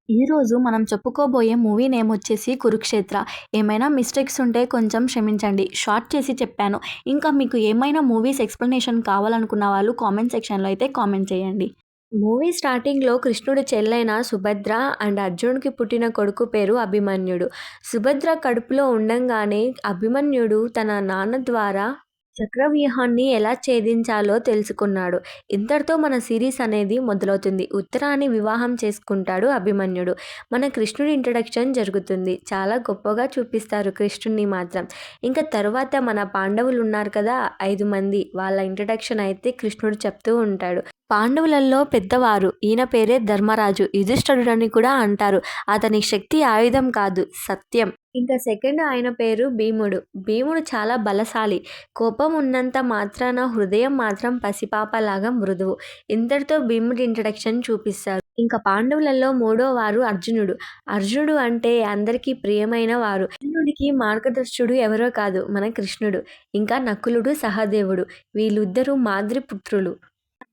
ఈరోజు మనం చెప్పుకోబోయే మూవీ నేమ్ వచ్చేసి 'కురుక్షేత్ర'. ఏమైనా మిస్టేక్స్ ఉంటే కొంచెం క్షమించండి. షార్ట్ చేసి చెప్పాను. ఇంకా మీకు ఏమైనా మూవీస్ ఎక్స్‌ప్లనేషన్ కావాలనుకున్న వాళ్ళు కామెంట్ సెక్షన్‌లో అయితే కామెంట్ చేయండి. మూవీ స్టార్టింగ్‌లో కృష్ణుడి చెల్లైన సుభద్ర అండ్ అర్జున్‌కి పుట్టిన కొడుకు పేరు అభిమన్యుడు. సుభద్ర కడుపులో ఉండంగానే అభిమన్యుడు తన నాన్న ద్వారా చక్రవ్యూహాన్ని ఎలా ఛేదించాలో తెలుసుకున్నాడు. ఇంతటితో మన సీరీస్ అనేది మొదలవుతుంది. ఉత్తరాని వివాహం చేసుకుంటాడు అభిమన్యుడు. మన కృష్ణుడి ఇంట్రడక్షన్ జరుగుతుంది. చాలా గొప్పగా చూపిస్తారు కృష్ణుడిని మాత్రం. ఇంకా తరువాత మన పాండవులు ఉన్నారు కదా 5 మంది. వాళ్ళ ఇంట్రడక్షన్ అయితే కృష్ణుడు చెప్తూ ఉంటాడు. పాండవులలో పెద్దవారు. ఈయన పేరే ధర్మరాజు. యుధిష్ఠిరుడని కూడా అంటారు. అతని శక్తి ఆయుధం కాదు, సత్యం. ఇంకా సెకండ్ ఆయన పేరు భీముడు. భీముడు చాలా బలశాలి. కోపం ఉన్నంత మాత్రాన హృదయం మాత్రం పసిపాపలాగా మృదువు. ఇంతటితో భీముడి ఇంట్రడక్షన్ చూపిస్తారు. ఇంకా పాండవులలో మూడో వారు అర్జునుడు. అర్జునుడు అంటే అందరికీ ప్రియమైన వారు. అర్జునుడికి మార్గదర్శుడు ఎవరో కాదు, మన కృష్ణుడు. ఇంకా నకులుడు, సహదేవుడు. వీళ్ళిద్దరూ మాద్రి పుత్రులు.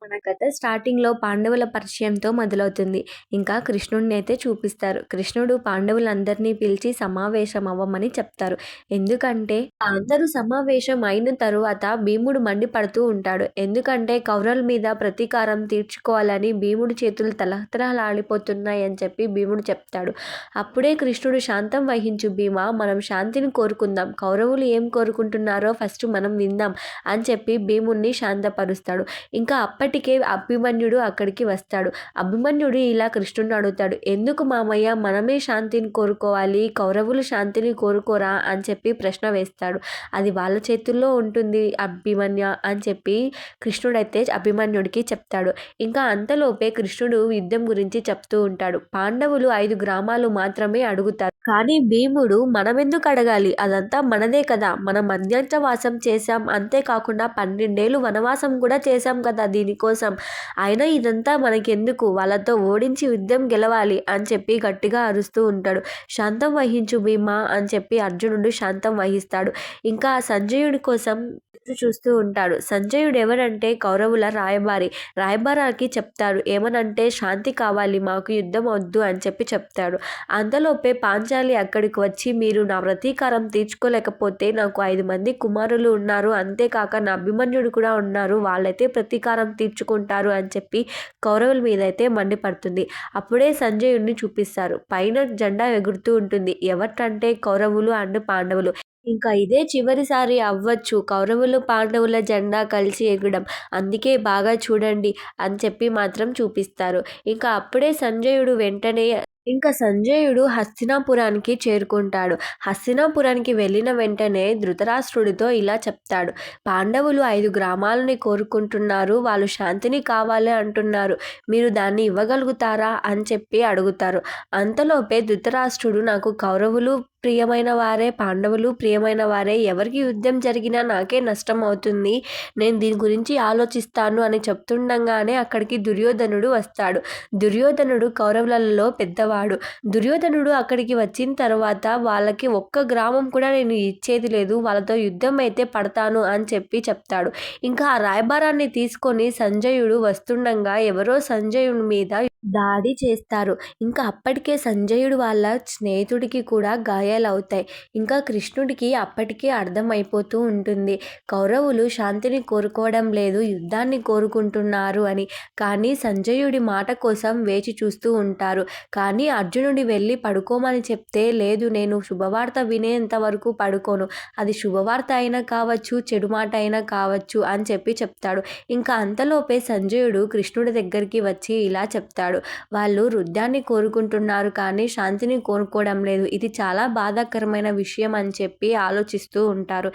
మన కథ స్టార్టింగ్‌లో పాండవుల పరిచయంతో మొదలవుతుంది. ఇంకా కృష్ణుడిని అయితే చూపిస్తారు. కృష్ణుడు పాండవులందరినీ పిలిచి సమావేశం అవ్వమని చెప్తారు. ఎందుకంటే అందరూ సమావేశం అయిన తరువాత భీముడు మండిపడుతూ ఉంటాడు. ఎందుకంటే కౌరవుల మీద ప్రతీకారం తీర్చుకోవాలని భీముడి చేతులు తహతహలాడిపోతున్నాయని చెప్పి భీముడు చెప్తాడు. అప్పుడే కృష్ణుడు శాంతం వహించు భీమా, మనం శాంతిని కోరుకుందాం. కౌరవులు ఏం కోరుకుంటున్నారో ఫస్ట్ మనం విందాం అని చెప్పి భీముడిని శాంతపరుస్తాడు. ఇంకా అప్పటికే అభిమన్యుడు అక్కడికి వస్తాడు. అభిమన్యుడు ఇలా కృష్ణుడిని అడుగుతాడు. ఎందుకు మామయ్య మనమే శాంతిని కోరుకోవాలి, కౌరవులు శాంతిని కోరుకోరా అని చెప్పి ప్రశ్న వేస్తాడు. అది వాళ్ళ చేతుల్లో ఉంటుంది అభిమన్య అని చెప్పి కృష్ణుడైతే అభిమన్యుడికి చెప్తాడు. ఇంకా అంతలోపే కృష్ణుడు యుద్ధం గురించి చెప్తూ ఉంటాడు. పాండవులు 5 గ్రామాలు మాత్రమే అడుగుతారు. కానీ భీముడు మనమెందుకు అడగాలి, అదంతా మనదే కదా, మనం అజ్ఞాతవాసం చేశాం, అంతేకాకుండా 12 ఏళ్ళు వనవాసం కూడా చేశాం కదా దీనికోసం. అయినా ఇదంతా మనకెందుకు, వాళ్ళతో ఓడించి యుద్ధం గెలవాలి అని చెప్పి గట్టిగా అరుస్తూ ఉంటాడు. శాంతం వహించు భీమా అని చెప్పి అర్జునుడు శాంతం వహిస్తాడు. ఇంకా సంజయుడి కోసం ఎదురు చూస్తూ ఉంటాడు. సంజయుడు ఎవరంటే కౌరవుల రాయబారి. రాయబారానికి చెప్తాడు ఏమనంటే శాంతి కావాలి, మాకు యుద్ధం వద్దు అని చెప్పి చెప్తాడు. అంతలోపే పాంచాలి అక్కడికి వచ్చి మీరు నా ప్రతీకారం తీర్చుకోలేకపోతే నాకు 5 మంది కుమారులు ఉన్నారు, అంతేకాక నా అభిమన్యుడు కూడా ఉన్నారు, వాళ్ళైతే ప్రతీకారం తీర్చుకుంటారు అని చెప్పి కౌరవుల మీద అయితే మండిపడుతుంది. అప్పుడే సంజయుడిని చూపిస్తారు. పైన జెండా ఎగురుతూ ఉంటుంది. ఎవటంటే కౌరవులు అండ్ పాండవులు. ఇంకా ఇదే చివరిసారి అవ్వచ్చు కౌరవులు పాండవుల జెండా కలిసి ఎగరడం. అందుకే బాగా చూడండి అని చెప్పి మాత్రం చూపిస్తారు. ఇంకా అప్పుడే సంజయుడు హస్తినాపురానికి చేరుకుంటాడు. హస్తినాపురానికి వెళ్ళిన వెంటనే ధృతరాష్ట్రుడితో ఇలా చెప్తాడు. పాండవులు 5 గ్రామాలని కోరుకుంటున్నారు, వాళ్ళు శాంతిని కావాలి అంటున్నారు, మీరు దాన్ని ఇవ్వగలుగుతారా అని చెప్పి అడుగుతారు. అంతలోపే ధృతరాష్ట్రుడు నాకు కౌరవులు ప్రియమైన వారే, పాండవులు ప్రియమైన వారే, ఎవరికి యుద్ధం జరిగినా నాకే నష్టం అవుతుంది, నేను దీని గురించి ఆలోచిస్తాను అని చెప్తుండగానే అక్కడికి దుర్యోధనుడు వస్తాడు. దుర్యోధనుడు కౌరవులలో పెద్దవాడు. దుర్యోధనుడు అక్కడికి వచ్చిన తర్వాత వాళ్ళకి ఒక్క గ్రామం కూడా నేను ఇచ్చేది లేదు, వాళ్ళతో యుద్ధం అయితే పడతాను అని చెప్పి చెప్తాడు. ఇంకా ఆ రాయబారాన్ని తీసుకొని సంజయుడు వస్తుండగా ఎవరో సంజయుని మీద దాడి చేస్తారు. ఇంకా అప్పటికే సంజయుడు వాళ్ళ స్నేహితుడికి కూడా గాయాలవుతాయి. ఇంకా కృష్ణుడికి అప్పటికే అర్థమైపోతూ ఉంటుంది కౌరవులు శాంతిని కోరుకోవడం లేదు, యుద్ధాన్ని కోరుకుంటున్నారు అని. కానీ సంజయుడి మాట కోసం వేచి చూస్తూ ఉంటారు. కానీ అర్జునుడి వెళ్ళి పడుకోమని చెప్తే లేదు, నేను శుభవార్త వినేంత వరకు పడుకోను, అది శుభవార్త అయినా కావచ్చు, చెడు మాట అయినా కావచ్చు అని చెప్పి చెప్తాడు. ఇంకా అంతలోపే సంజయుడు కృష్ణుడి దగ్గరికి వచ్చి ఇలా చెప్తాడు. వాళ్ళు యుద్ధాన్ని కోరుకుంటున్నారు కానీ శాంతిని కోరుకోవడం లేదు, ఇది చాలా బాధాకరమైన విషయం అని చెప్పి ఆలోచిస్తూ ఉంటారు.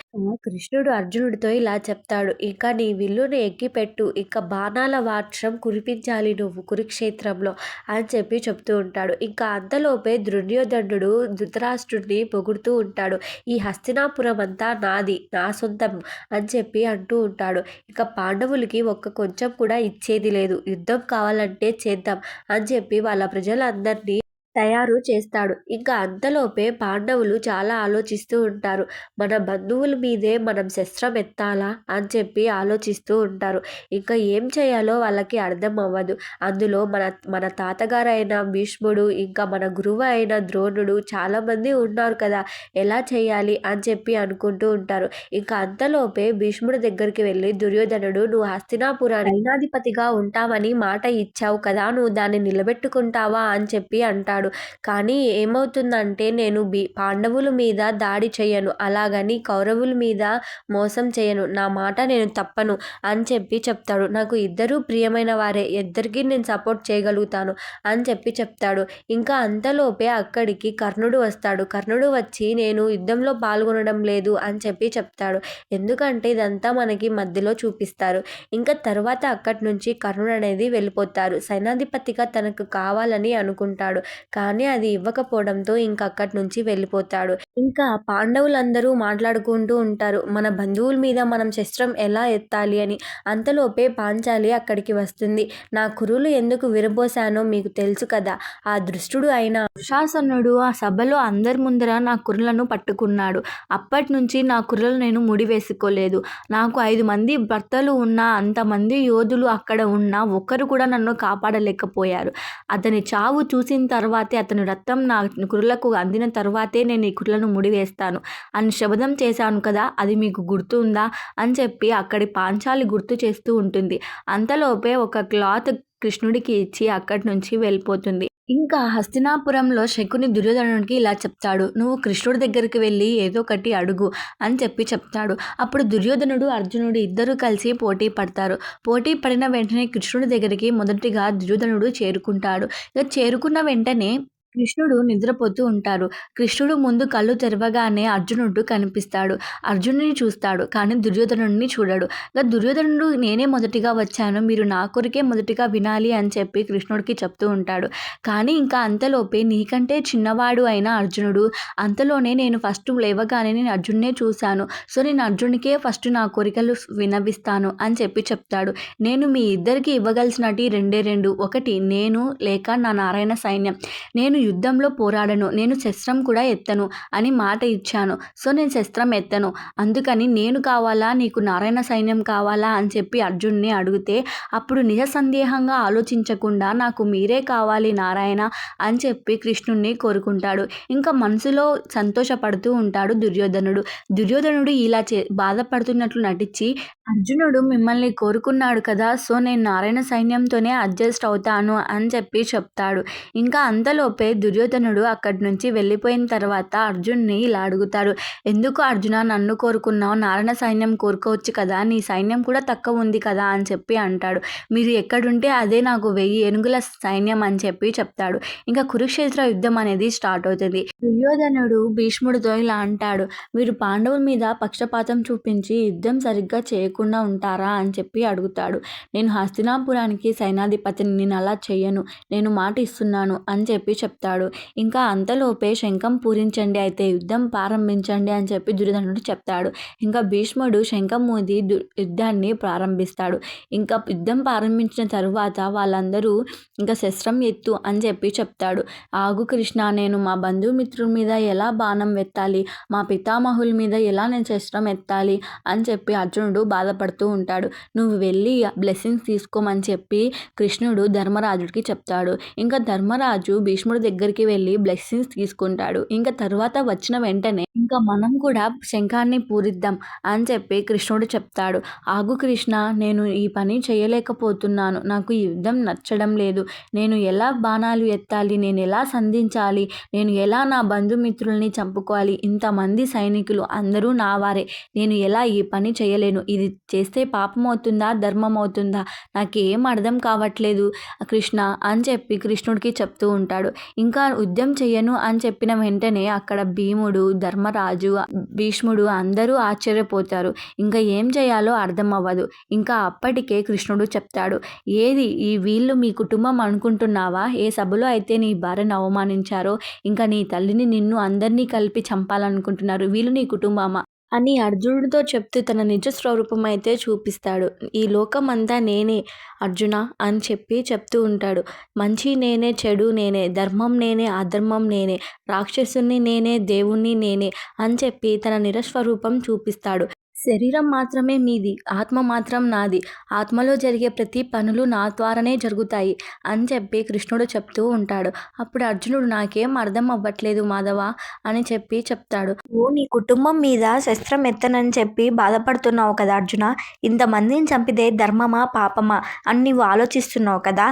కృష్ణుడు అర్జునుడితో ఇలా చెప్తాడు. ఇక నీ విల్లుని ఎక్కిపెట్టు, ఇక బాణాల వర్షం కురిపించాలి నువ్వు కురుక్షేత్రంలో అని చెప్పి చెప్తూ ఉంటాడు. ఇంకా అంతలోపే దుర్యోధనుడు ధృతరాష్ట్రుడిని పొగుడుతూ ఉంటాడు. ఈ హస్తినాపురం అంతా నాది, నా సొంతం అని చెప్పి అంటూ ఉంటాడు. ఇక పాండవులకి ఒక్క కొంచెం కూడా ఇచ్చేది లేదు, యుద్ధం కావాలంటే చేద్దాం అని చెప్పి వాళ్ళ ప్రజలందరినీ తయారు చేస్తాడు. ఇంకా అంతలోపే పాండవులు చాలా ఆలోచిస్తూ ఉంటారు. మన బంధువుల మీదే మనం శస్త్రం ఎత్తాలా అని చెప్పి ఆలోచిస్తూ ఉంటారు. ఇంకా ఏం చేయాలో వాళ్ళకి అర్థం అవ్వదు. అందులో మన మన తాతగారైన భీష్ముడు, ఇంకా మన గురువు అయిన ద్రోణుడు చాలామంది ఉన్నారు కదా! ఎలా చేయాలి అని చెప్పి అనుకుంటూ ఉంటారు. ఇంకా అంతలోపే భీష్ముడి దగ్గరికి వెళ్ళి దుర్యోధనుడు, "నువ్వు హస్తినాపురానికి సైనాధిపతిగా ఉంటావని మాట ఇచ్చావు కదా! నువ్వు దాన్ని నిలబెట్టుకుంటావా?" అని చెప్పి అంటాడు. కానీ ఏమవుతుందంటే నేను పాండవుల మీద దాడి చేయను. అలాగని కౌరవుల మీద మోసం చేయను. నా మాట నేను తప్పను అని చెప్పి చెప్తాడు. నాకు ఇద్దరూ ప్రియమైన వారే. ఇద్దరికీ నేను సపోర్ట్ చేయగలుగుతాను అని చెప్పి చెప్తాడు. ఇంకా అంతలోపే అక్కడికి కర్ణుడు వస్తాడు. కర్ణుడు వచ్చి నేను యుద్ధంలో పాల్గొనడం లేదు అని చెప్పి చెప్తాడు. ఎందుకంటే ఇదంతా మనకి మధ్యలో చూపిస్తారు. ఇంకా తర్వాత అక్కడి నుంచి కర్ణుడు అనేది వెళ్ళిపోతారు. సైనాధిపతిగా తనకు కావాలని అనుకుంటాడు. కానీ అది ఇవ్వకపోవడంతో ఇంక అక్కడి నుంచి వెళ్ళిపోతాడు. ఇంకా పాండవులందరూ మాట్లాడుకుంటూ ఉంటారు. మన బంధువుల మీద మనం శస్త్రం ఎలా ఎత్తాలి అని. అంతలోపే పాంచాలి అక్కడికి వస్తుంది. నా కురులు ఎందుకు విరబోసానో మీకు తెలుసు కదా! ఆ దుష్టుడు అయిన దుశాసనుడు ఆ సభలో అందరి ముందర నా కురులను పట్టుకున్నాడు. అప్పటినుంచి నా కురులు నేను ముడివేసుకోలేదు. నాకు 5 మంది భర్తలు ఉన్న అంతమంది యోధులు అక్కడ ఉన్నా ఒక్కరు కూడా నన్ను కాపాడలేకపోయారు. అతని చావు చూసిన తర్వాతే అతని రక్తం నా కురులకు అందిన తర్వాతే నేను ఈ కురులను ముడివేస్తాను అని శపథం చేశాను కదా! అది మీకు గుర్తుందా అని చెప్పి అక్కడి పాంచాలి గుర్తు చేస్తూ ఉంటుంది. అంతలోపే ఒక క్లాత్ కృష్ణుడికి ఇచ్చి అక్కడి నుంచి వెళ్ళిపోతుంది. ఇంకా హస్తినాపురంలో శకుని దుర్యోధనుడికి ఇలా చెప్తాడు. "నువ్వు కృష్ణుడి దగ్గరికి వెళ్ళి ఏదో ఒకటి అడుగు" అని చెప్పి చెప్తాడు. అప్పుడు దుర్యోధనుడు, అర్జునుడు ఇద్దరూ కలిసి పోటీ పడతారు. పోటీ పడిన వెంటనే కృష్ణుడి దగ్గరికి మొదటిగా దుర్యోధనుడు చేరుకుంటాడు. ఇక చేరుకున్న వెంటనే కృష్ణుడు నిద్రపోతూ ఉంటారు. కృష్ణుడు ముందు కళ్ళు తెరవగానే అర్జునుడు కనిపిస్తాడు. అర్జునుడిని చూస్తాడు. కానీ దుర్యోధనుడిని చూడడు. ఇక దుర్యోధనుడు నేనే మొదటిగా వచ్చాను. మీరు నా కొరికే మొదటిగా వినాలి అని చెప్పి కృష్ణుడికి చెప్తూ ఉంటాడు. కానీ ఇంకా అంతలోపే నీకంటే చిన్నవాడు అయిన అర్జునుడు అంతలోనే నేను ఫస్ట్ లేవగానే నేను అర్జున్నే చూశాను. సో నేను అర్జునుడికే ఫస్ట్ నా కోరికలు విన్నవిస్తాను అని చెప్పి చెప్తాడు. నేను మీ ఇద్దరికి ఇవ్వగలిసినటి రెండే రెండు. ఒకటి నేను లేక నా నారాయణ సైన్యం. నేను యుద్ధంలో పోరాడను. నేను శస్త్రం కూడా ఎత్తను అని మాట ఇచ్చాను. సో నేను శస్త్రం ఎత్తను. అందుకని నేను కావాలా, నీకు నారాయణ సైన్యం కావాలా అని చెప్పి అర్జున్ని అడిగితే అప్పుడు నిజసందేహంగా ఆలోచించకుండా నాకు మీరే కావాలి నారాయణ అని చెప్పి కృష్ణుణ్ణి కోరుకుంటాడు. ఇంకా మనసులో సంతోషపడుతూ ఉంటాడు దుర్యోధనుడు. దుర్యోధనుడు ఇలా బాధపడుతున్నట్లు నటించి అర్జునుడు మిమ్మల్ని కోరుకున్నాడు కదా! సో నేను నారాయణ సైన్యంతోనే అడ్జస్ట్ అవుతాను అని చెప్పి చెప్తాడు. ఇంకా అంతలోపే దుర్యోధనుడు అక్కడి నుంచి వెళ్ళిపోయిన తర్వాత అర్జున్ని ఇలా అడుగుతాడు. "ఎందుకు అర్జున నన్ను కోరుకున్నావు? నారాయణ సైన్యం కోరుకోవచ్చు కదా! నీ సైన్యం కూడా తక్కువ ఉంది కదా" అని చెప్పి అంటాడు. "మీరు ఎక్కడుంటే అదే నాకు 1000 ఏనుగుల సైన్యం" అని చెప్పి చెప్తాడు. ఇంకా కురుక్షేత్ర యుద్ధం అనేది స్టార్ట్ అవుతుంది. దుర్యోధనుడు భీష్ముడితో ఇలా అంటాడు. "మీరు పాండవుల మీద పక్షపాతం చూపించి యుద్ధం సరిగ్గా చేయకుండా ఉంటారా అని చెప్పి అడుగుతాడు. "నేను హస్తినాపురానికి సైనాధిపతిని. నేను అలా చెయ్యను. నేను మాట ఇస్తున్నాను" అని చెప్పి చెప్తాడు. ఇంకా అంతలోపే శంఖం పూరించండి, అయితే యుద్ధం ప్రారంభించండి అని చెప్పి దుర్యోధనుడు చెప్తాడు. ఇంకా భీష్ముడు శంఖం ఊది యుద్ధాన్ని ప్రారంభిస్తాడు. ఇంకా యుద్ధం ప్రారంభించిన తరువాత వాళ్ళందరూ ఇంకా శస్త్రం ఎత్తు అని చెప్పి చెప్తాడు. "ఆగు కృష్ణ, నేను మా బంధుమిత్రుల మీద ఎలా బాణం ఎత్తాలి, మా పితామహుల మీద ఎలా నేను శస్త్రం ఎత్తాలి అని చెప్పి అర్జునుడు బాధపడుతూ ఉంటాడు. "నువ్వు వెళ్ళి బ్లెస్సింగ్స్ తీసుకోమని చెప్పి కృష్ణుడు ధర్మరాజుడికి చెప్తాడు. ఇంకా ధర్మరాజు భీష్ముడి దగ్గరికి వెళ్ళి బ్లెస్సింగ్స్ తీసుకుంటాడు. ఇంకా తర్వాత వచ్చిన వెంటనే ఇంకా మనం కూడా శంఖాన్ని పూరిద్దాం అని చెప్పి కృష్ణుడు చెప్తాడు. "ఆగు కృష్ణ, నేను ఈ పని చేయలేకపోతున్నాను. నాకు ఈ యుద్ధం నచ్చడం లేదు. నేను ఎలా బాణాలు ఎత్తాలి, నేను ఎలా సంధించాలి, నేను ఎలా నా బంధుమిత్రుల్ని చంపుకోవాలి, ఇంతమంది సైనికులు అందరూ నా వారే, నేను ఎలా ఈ పని చేయలేను. ఇది చేస్తే పాపం అవుతుందా, ధర్మం అవుతుందా, నాకేం అర్థం కావట్లేదు కృష్ణ అని చెప్పి కృష్ణుడికి చెప్తూ ఉంటాడు. ఇంకా యుద్ధం చెయ్యను అని చెప్పిన వెంటనే అక్కడ భీముడు, ధర్మరాజు, భీష్ముడు అందరూ ఆశ్చర్యపోతారు. ఇంకా ఏం చేయాలో అర్థం అవ్వదు. ఇంకా అప్పటికే కృష్ణుడు చెప్తాడు. "ఏది ఈ వీళ్ళు మీ కుటుంబం అనుకుంటున్నావా? ఏ సభలో అయితే నీ భార్యను అవమానించారో, ఇంకా నీ తల్లిని, నిన్ను అందరినీ కలిపి చంపాలనుకుంటున్నారు. వీళ్ళు నీ కుటుంబమా? అని అర్జునుడితో చెప్తూ తన నిజ స్వరూపం అయితే చూపిస్తాడు. ఈ లోకమంతా నేనే అర్జున అని చెప్పి చెప్తూ ఉంటాడు. మంచి నేనే, చెడు నేనే, ధర్మం నేనే, అధర్మం నేనే, రాక్షసుని నేనే, దేవుణ్ణి నేనే అని చెప్పి తన నిజస్వరూపం చూపిస్తాడు. శరీరం మాత్రమే మీది, ఆత్మ మాత్రం నాది. ఆత్మలో జరిగే ప్రతి పనులు నా ద్వారానే జరుగుతాయి అని చెప్పి కృష్ణుడు చెప్తూ ఉంటాడు. అప్పుడు అర్జునుడు నాకేం అర్థం అవ్వట్లేదు మాధవ అని చెప్పి చెప్తాడు. నువ్వు నీ కుటుంబం మీద శస్త్రం ఎత్తనని చెప్పి బాధపడుతున్నావు కదా అర్జున. ఇంతమందిని చంపితే ధర్మమా పాపమా అని నువ్వు ఆలోచిస్తున్నావు కదా.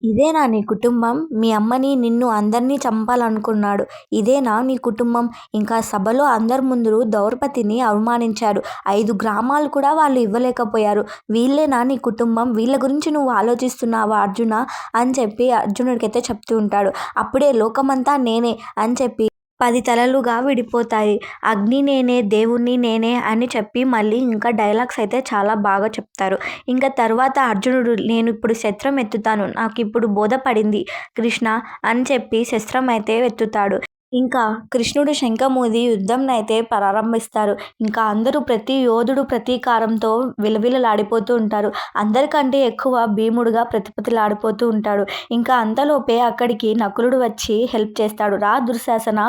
ఇదేనా నీ కుటుంబం? మీ అమ్మని నిన్ను అందరినీ చంపాలనుకున్నాడు. ఇదేనా నీ కుటుంబం? ఇంకా సభలో అందరి ముందు ద్రౌపదిని అవమానించారు. 5 గ్రామాలు కూడా వాళ్ళు ఇవ్వలేకపోయారు. వీళ్ళేనా నీ కుటుంబం? వీళ్ళ గురించి నువ్వు ఆలోచిస్తున్నావా అర్జున అని చెప్పి అర్జునుడికైతే చెప్తూ ఉంటాడు. అప్పుడే లోకమంతా నేనే అని చెప్పి 10 తలలుగా విడిపోతాయి. అగ్ని నేనే, దేవుణ్ణి నేనే అని చెప్పి మళ్ళీ ఇంకా డైలాగ్స్ అయితే చాలా బాగా చెప్తారు. ఇంకా తర్వాత అర్జునుడు నేను ఇప్పుడు శస్త్రం ఎత్తుతాను. నాకిప్పుడు బోధపడింది కృష్ణ అని చెప్పి శస్త్రం అయితే ఎత్తుతాడు. ఇంకా కృష్ణుడు శంఖమూది యుద్ధంనైతే ప్రారంభిస్తారు. ఇంకా అందరూ ప్రతి యోధుడు ప్రతీకారంతో విలవిలలాడిపోతూ ఉంటారు. అందరికంటే ఎక్కువ భీముడుగా ప్రతిపతిలాడిపోతూ ఉంటాడు. ఇంకా అంతలోపే అక్కడికి నకులుడు వచ్చి హెల్ప్ చేస్తాడు. రా దుశ్శాసన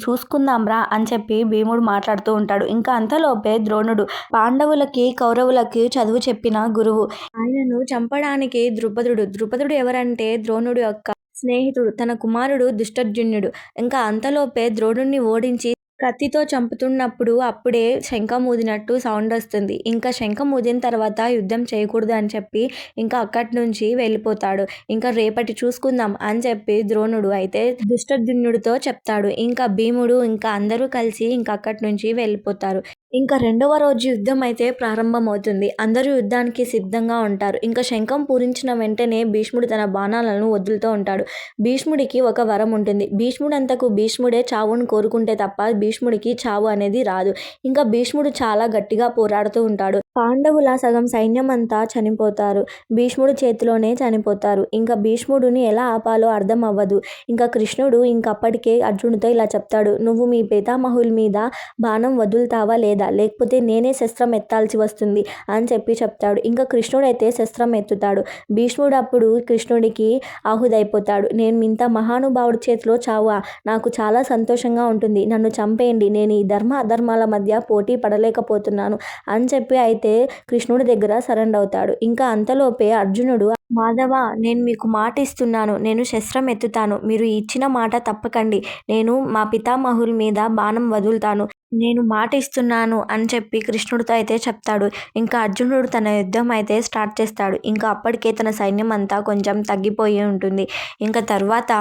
చూసుకుందాం రా అని చెప్పి భీముడు మాట్లాడుతూ ఉంటాడు. ఇంకా అంతలోపే ద్రోణుడు పాండవులకి కౌరవులకి చదువు చెప్పిన గురువు. ఆయనను చంపడానికి ద్రుపదుడు ఎవరంటే ద్రోణుడు యొక్క స్నేహితుడు, తన కుమారుడు ధృష్టద్యుమ్నుడు. ఇంకా అంతలోపే ద్రోణుడిని ఓడించి కత్తితో చంపుతున్నప్పుడు అప్పుడే శంఖం ఊదినట్టు సౌండ్ వస్తుంది. ఇంకా శంఖం ఊదిన తర్వాత యుద్ధం చేయకూడదు అని చెప్పి ఇంకా అక్కడి నుంచి వెళ్ళిపోతాడు. ఇంకా రేపటి చూసుకుందాం అని చెప్పి ద్రోణుడు అయితే ధృష్టద్యుమ్నుడితో చెప్తాడు. ఇంకా భీముడు ఇంకా అందరూ కలిసి ఇంకా అక్కడి నుంచి వెళ్ళిపోతారు. ఇంకా రెండవ రోజు యుద్ధం అయితే ప్రారంభమవుతుంది. అందరూ యుద్ధానికి సిద్ధంగా ఉంటారు. ఇంకా శంఖం పూరించిన వెంటనే భీష్ముడు తన బాణాలను వదులుతూ ఉంటాడు. భీష్ముడికి ఒక వరం ఉంటుంది. భీష్ముడంతకు భీష్ముడే చావును కోరుకుంటే తప్ప భీష్ముడికి చావు అనేది రాదు. ఇంకా భీష్ముడు చాలా గట్టిగా పోరాడుతూ ఉంటాడు. పాండవుల సగం సైన్యం అంతా చనిపోతారు. భీష్ముడు చేతిలోనే చనిపోతారు. ఇంకా భీష్ముడిని ఎలా ఆపాలో అర్థం అవ్వదు. ఇంకా కృష్ణుడు ఇంకప్పటికే అర్జునుడితో ఇలా చెప్తాడు. నువ్వు మీ పితామహుల మీద బాణం వదులుతావా లేదా, లేకపోతే నేనే శస్త్రం ఎత్తాల్సి వస్తుంది అని చెప్పి చెప్తాడు. ఇంకా కృష్ణుడు అయితే శస్త్రం ఎత్తుతాడు. భీష్ముడు అప్పుడు కృష్ణుడికి ఆహుదైపోతాడు. నేను ఇంత మహానుభావుడి చేతిలో చావా, నాకు చాలా సంతోషంగా ఉంటుంది. నన్ను చంపేయండి, నేను ఈ ధర్మ అధర్మాల మధ్య పోటీ పడలేకపోతున్నాను అని చెప్పి అయితే కృష్ణుడి దగ్గర సరెండర్ అవుతాడు. ఇంకా అంతలోపే అర్జునుడు మాధవ, నేను మీకు మాట ఇస్తున్నాను. నేను శస్త్రం ఎత్తుతాను. మీరు ఇచ్చిన మాట తప్పకండి. నేను మా పితామహుల మీద బాణం వదులుతాను. నేను మాట ఇస్తున్నాను అని చెప్పి కృష్ణుడితో అయితే చెప్తాడు. ఇంకా అర్జునుడు తన యుద్ధం అయితే స్టార్ట్ చేస్తాడు. ఇంకా అప్పటికే తన సైన్యం అంతా కొంచెం తగ్గిపోయి ఉంటుంది. ఇంకా తర్వాత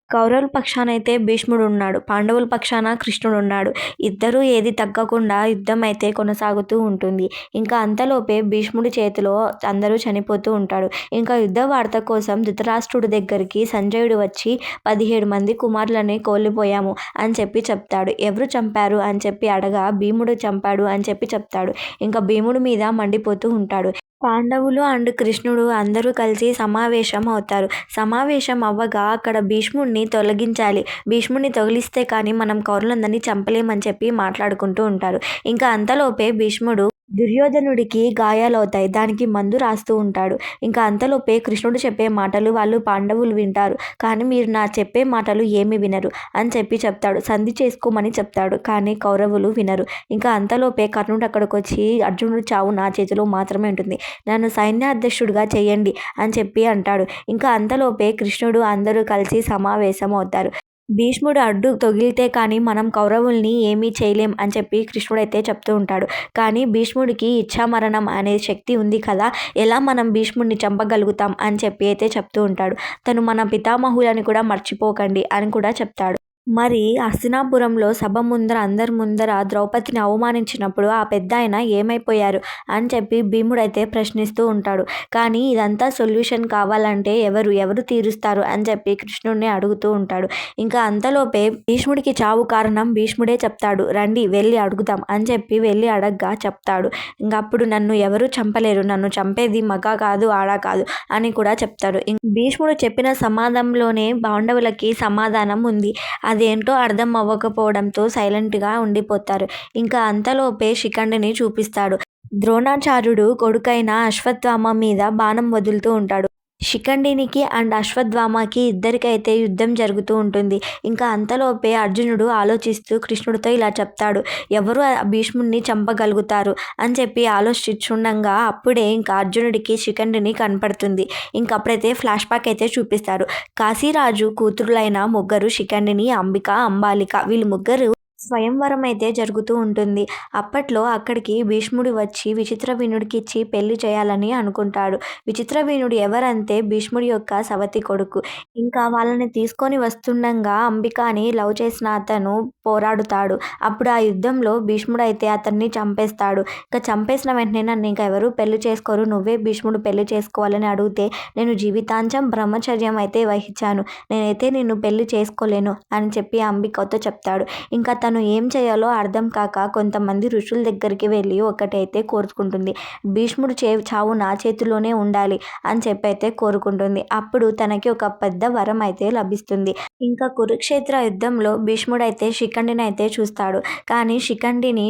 కౌరవుల పక్షాన అయితే భీష్ముడు ఉన్నాడు. పాండవుల పక్షాన కృష్ణుడు ఉన్నాడు. ఇద్దరూ ఏది తగ్గకుండా యుద్ధం అయితే కొనసాగుతూ ఉంటుంది. ఇంకా అంతలోపే భీష్ముడి చేతిలో అందరూ చనిపోతూ ఉంటాడు. ఇంకా యుద్ధ వార్త కోసం ధృతరాష్ట్రుడి దగ్గరికి సంజయుడు వచ్చి 17 మంది కుమారులని కోల్పోయాము అని చెప్పి చెప్తాడు. ఎవరు చంపారు అని చెప్పి అడగా భీముడు చంపాడు అని చెప్పి చెప్తాడు. ఇంకా భీముడి మీద మండిపోతూ ఉంటాడు. పాండవులు అండ్ కృష్ణుడు అందరూ కలిసి సమావేశం అవుతారు. సమావేశం అవ్వగా అక్కడ భీష్ముడిని తొలగించాలి. భీష్ముడిని తొలగిస్తే కానీ మనం కౌరవులందరినీ చంపలేమని చెప్పి మాట్లాడుకుంటూ ఉంటారు. ఇంకా అంతలోపే భీష్ముడు దుర్యోధనుడికి గాయాలవుతాయి. దానికి మందు రాస్తూ ఉంటాడు. ఇంకా అంతలోపే కృష్ణుడు చెప్పే మాటలు వాళ్ళు పాండవులు వింటారు. కానీ మీరు నా చెప్పే మాటలు ఏమీ వినరు అని చెప్పి చెప్తాడు. సంధి చేసుకోమని చెప్తాడు. కానీ కౌరవులు వినరు. ఇంకా అంతలోపే కర్ణుడు అక్కడికి వచ్చి అర్జునుడు చావు నా చేతిలో మాత్రమే ఉంటుంది, నన్ను సైన్యాధ్యక్షుడిగా చేయండి అని చెప్పి అంటాడు. ఇంకా అంతలోపే కృష్ణుడు అందరూ కలిసి సమావేశం అవుతారు. భీష్ముడు అడ్డు తగిలితే కానీ మనం కౌరవుల్ని ఏమీ చేయలేం అని చెప్పి కృష్ణుడైతే చెప్తూ ఉంటాడు. కానీ భీష్ముడికి ఇచ్ఛామరణం అనే శక్తి ఉంది కదా, ఎలా మనం భీష్ముడిని చంపగలుగుతాం అని చెప్పి అయితే చెప్తూ ఉంటాడు. తను మన పితామహులని కూడా మర్చిపోకండి అని కూడా చెప్తాడు. మరి హస్తినాపురంలో సభ ముందర అందరి ముందర ద్రౌపదిని అవమానించినప్పుడు ఆ పెద్దాయన ఏమైపోయారు అని చెప్పి భీముడైతే ప్రశ్నిస్తూ ఉంటాడు. కానీ ఇదంతా సొల్యూషన్ కావాలంటే ఎవరు తీరుస్తారు అని చెప్పి కృష్ణుడిని అడుగుతూ ఉంటాడు. ఇంకా అంతలోపే భీష్ముడికి చావు కారణం భీష్ముడే చెప్తాడు. రండి వెళ్ళి అడుగుదాం అని చెప్పి వెళ్ళి అడగ్గా చెప్తాడు. ఇంకా అప్పుడు నన్ను ఎవరు చంపలేరు, నన్ను చంపేది మగ కాదు ఆడ కాదు అని కూడా చెప్తాడు. భీష్ముడు చెప్పిన సమాధానంలోనే పాండవులకి సమాధానం ఉంది. అదేంటో అర్థం అవ్వకపోవడంతో సైలెంట్‌గా ఉండిపోతారు. ఇంకా అంతలోపే శిఖండిని చూపిస్తాడు. ద్రోణాచార్యుడు కొడుకైన అశ్వత్థామ మీద బాణం వదులుతూ ఉంటాడు. శిఖండినికి అండ్ అశ్వత్థామకి ఇద్దరికైతే యుద్ధం జరుగుతూ ఉంటుంది. ఇంకా అంతలోపే అర్జునుడు ఆలోచిస్తూ కృష్ణుడితో ఇలా చెప్తాడు. ఎవరు భీష్ముడిని చంపగలుగుతారు అని చెప్పి ఆలోచిస్తుండగా అప్పుడే ఇంకా అర్జునుడికి శిఖండిని కనపడుతుంది. ఇంకప్పుడైతే ఫ్లాష్ బ్యాక్ అయితే చూపిస్తారు. కాశీరాజు కూతురులైన ముగ్గురు శిఖండిని, అంబిక, అంబాలిక వీళ్ళు ముగ్గురు స్వయంవరం అయితే జరుగుతూ ఉంటుంది. అప్పట్లో అక్కడికి భీష్ముడు వచ్చి విచిత్రవీనుడికిచ్చి పెళ్లి చేయాలని అనుకుంటాడు. విచిత్రవీనుడు ఎవరంటే భీష్ముడి యొక్క సవతి కొడుకు. ఇంకా వాళ్ళని తీసుకొని వస్తుండగా అంబికని లవ్ చేసిన అతను పోరాడుతాడు. అప్పుడు ఆ యుద్ధంలో భీష్ముడైతే అతన్ని చంపేస్తాడు. ఇంకా చంపేసిన వెంటనే నన్ను ఇంకా ఎవరు పెళ్లి చేసుకోరు, నువ్వే భీష్ముడు పెళ్లి చేసుకోవాలని అడిగితే నేను జీవితాంతం బ్రహ్మచర్యం అయితే వహించాను, నేనైతే నిన్ను పెళ్లి చేసుకోలేను అని చెప్పి అంబికతో చెప్తాడు. ఇంకా తను ఏం చేయాలో అర్థం కాక కొంతమంది ఋషుల దగ్గరికి వెళ్ళి ఒకటైతే కోరుకుంటుంది. భీష్ముడు చావు నా చేతిలోనే ఉండాలి అని చెప్పి అయితే కోరుకుంటుంది. అప్పుడు తనకి ఒక పెద్ద వరం అయితే లభిస్తుంది. ఇంకా కురుక్షేత్ర యుద్ధంలో భీష్ముడైతే శిఖండిని అయితే చూస్తాడు. కానీ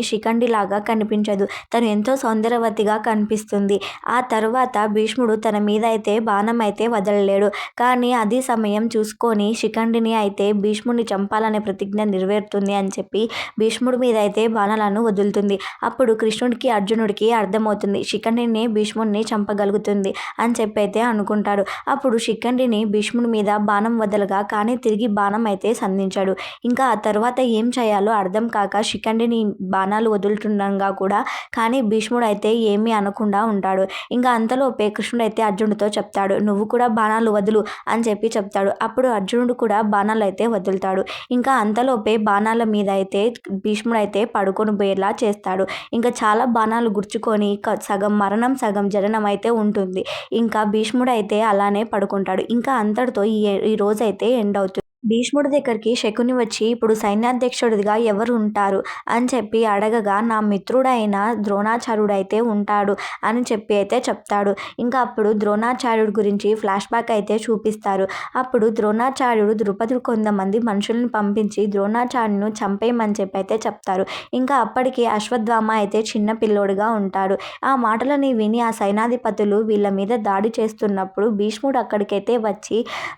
శిఖండిలాగా కనిపించదు. తను ఎంతో సౌందర్యవతిగా కనిపిస్తుంది. ఆ తర్వాత భీష్ముడు తన మీద అయితే బాణం అయితే వదలలేడు. కానీ అది సమయం చూసుకొని శిఖండిని అయితే భీష్ముడిని చంపాలనే ప్రతిజ్ఞ నెరవేరుతుంది అని చెప్పి భీష్ముడి మీద అయితే బాణాలను వదులుతుంది. అప్పుడు కృష్ణుడికి అర్జునుడికి అర్థమవుతుంది శిఖండిని భీష్ముడిని చంపగలుగుతుంది అని చెప్పి అయితే అనుకుంటాడు. అప్పుడు శిఖండిని భీష్ముడి మీద బాణం వదలగా కానీ తిరిగి బాణం అయితే సంధించాడు. ఇంకా ఆ తర్వాత ఏం చేయాలో అర్థం కాక శిఖండిని బాణాలు వదులుతుండగా కూడా కానీ భీష్ముడు అయితే ఏమీ అనకుండా ఉంటాడు. ఇంకా అంతలోపే కృష్ణుడు అయితే అర్జునుడితో చెప్తాడు, నువ్వు కూడా బాణాలు వదులు అని చెప్పి చెప్తాడు. అప్పుడు అర్జునుడు కూడా బాణాలు అయితే వదులుతాడు. ఇంకా అంతలోపే బాణాల మీద అయితే భీష్ముడు అయితే పడుకొని పోయేలా చేస్తాడు. ఇంకా చాలా బాణాలు గుర్చుకొని సగం మరణం సగం జననం అయితే ఉంటుంది. ఇంకా భీష్ముడు అయితే అలానే పడుకుంటాడు. ఇంకా అంతటితో ఈ రోజు అయితే ఎండ్ అవుతుంది. భీష్ముడి దగ్గరికి శకుని వచ్చి ఇప్పుడు సైన్యాధ్యక్షుడిగా ఎవరు ఉంటారు అని చెప్పి అడగగా నా మిత్రుడైన ద్రోణాచార్యుడైతే ఉంటాడు అని చెప్పి అయితే చెప్తాడు. ఇంకా అప్పుడు ద్రోణాచార్యుడి గురించి ఫ్లాష్ బ్యాక్ అయితే చూపిస్తారు. అప్పుడు ద్రోణాచార్యుడు ద్రుపదుడు కొంతమంది మనుషులను పంపించి ద్రోణాచార్యును చంపేయమని చెప్పి అయితే చెప్తారు. ఇంకా అప్పటికి అశ్వత్థామ అయితే చిన్న పిల్లోడుగా ఉంటాడు. ఆ మాటలని విని ఆ సైనాధిపతులు వీళ్ళ మీద దాడి చేస్తున్నప్పుడు భీష్ముడు అక్కడికైతే వచ్చి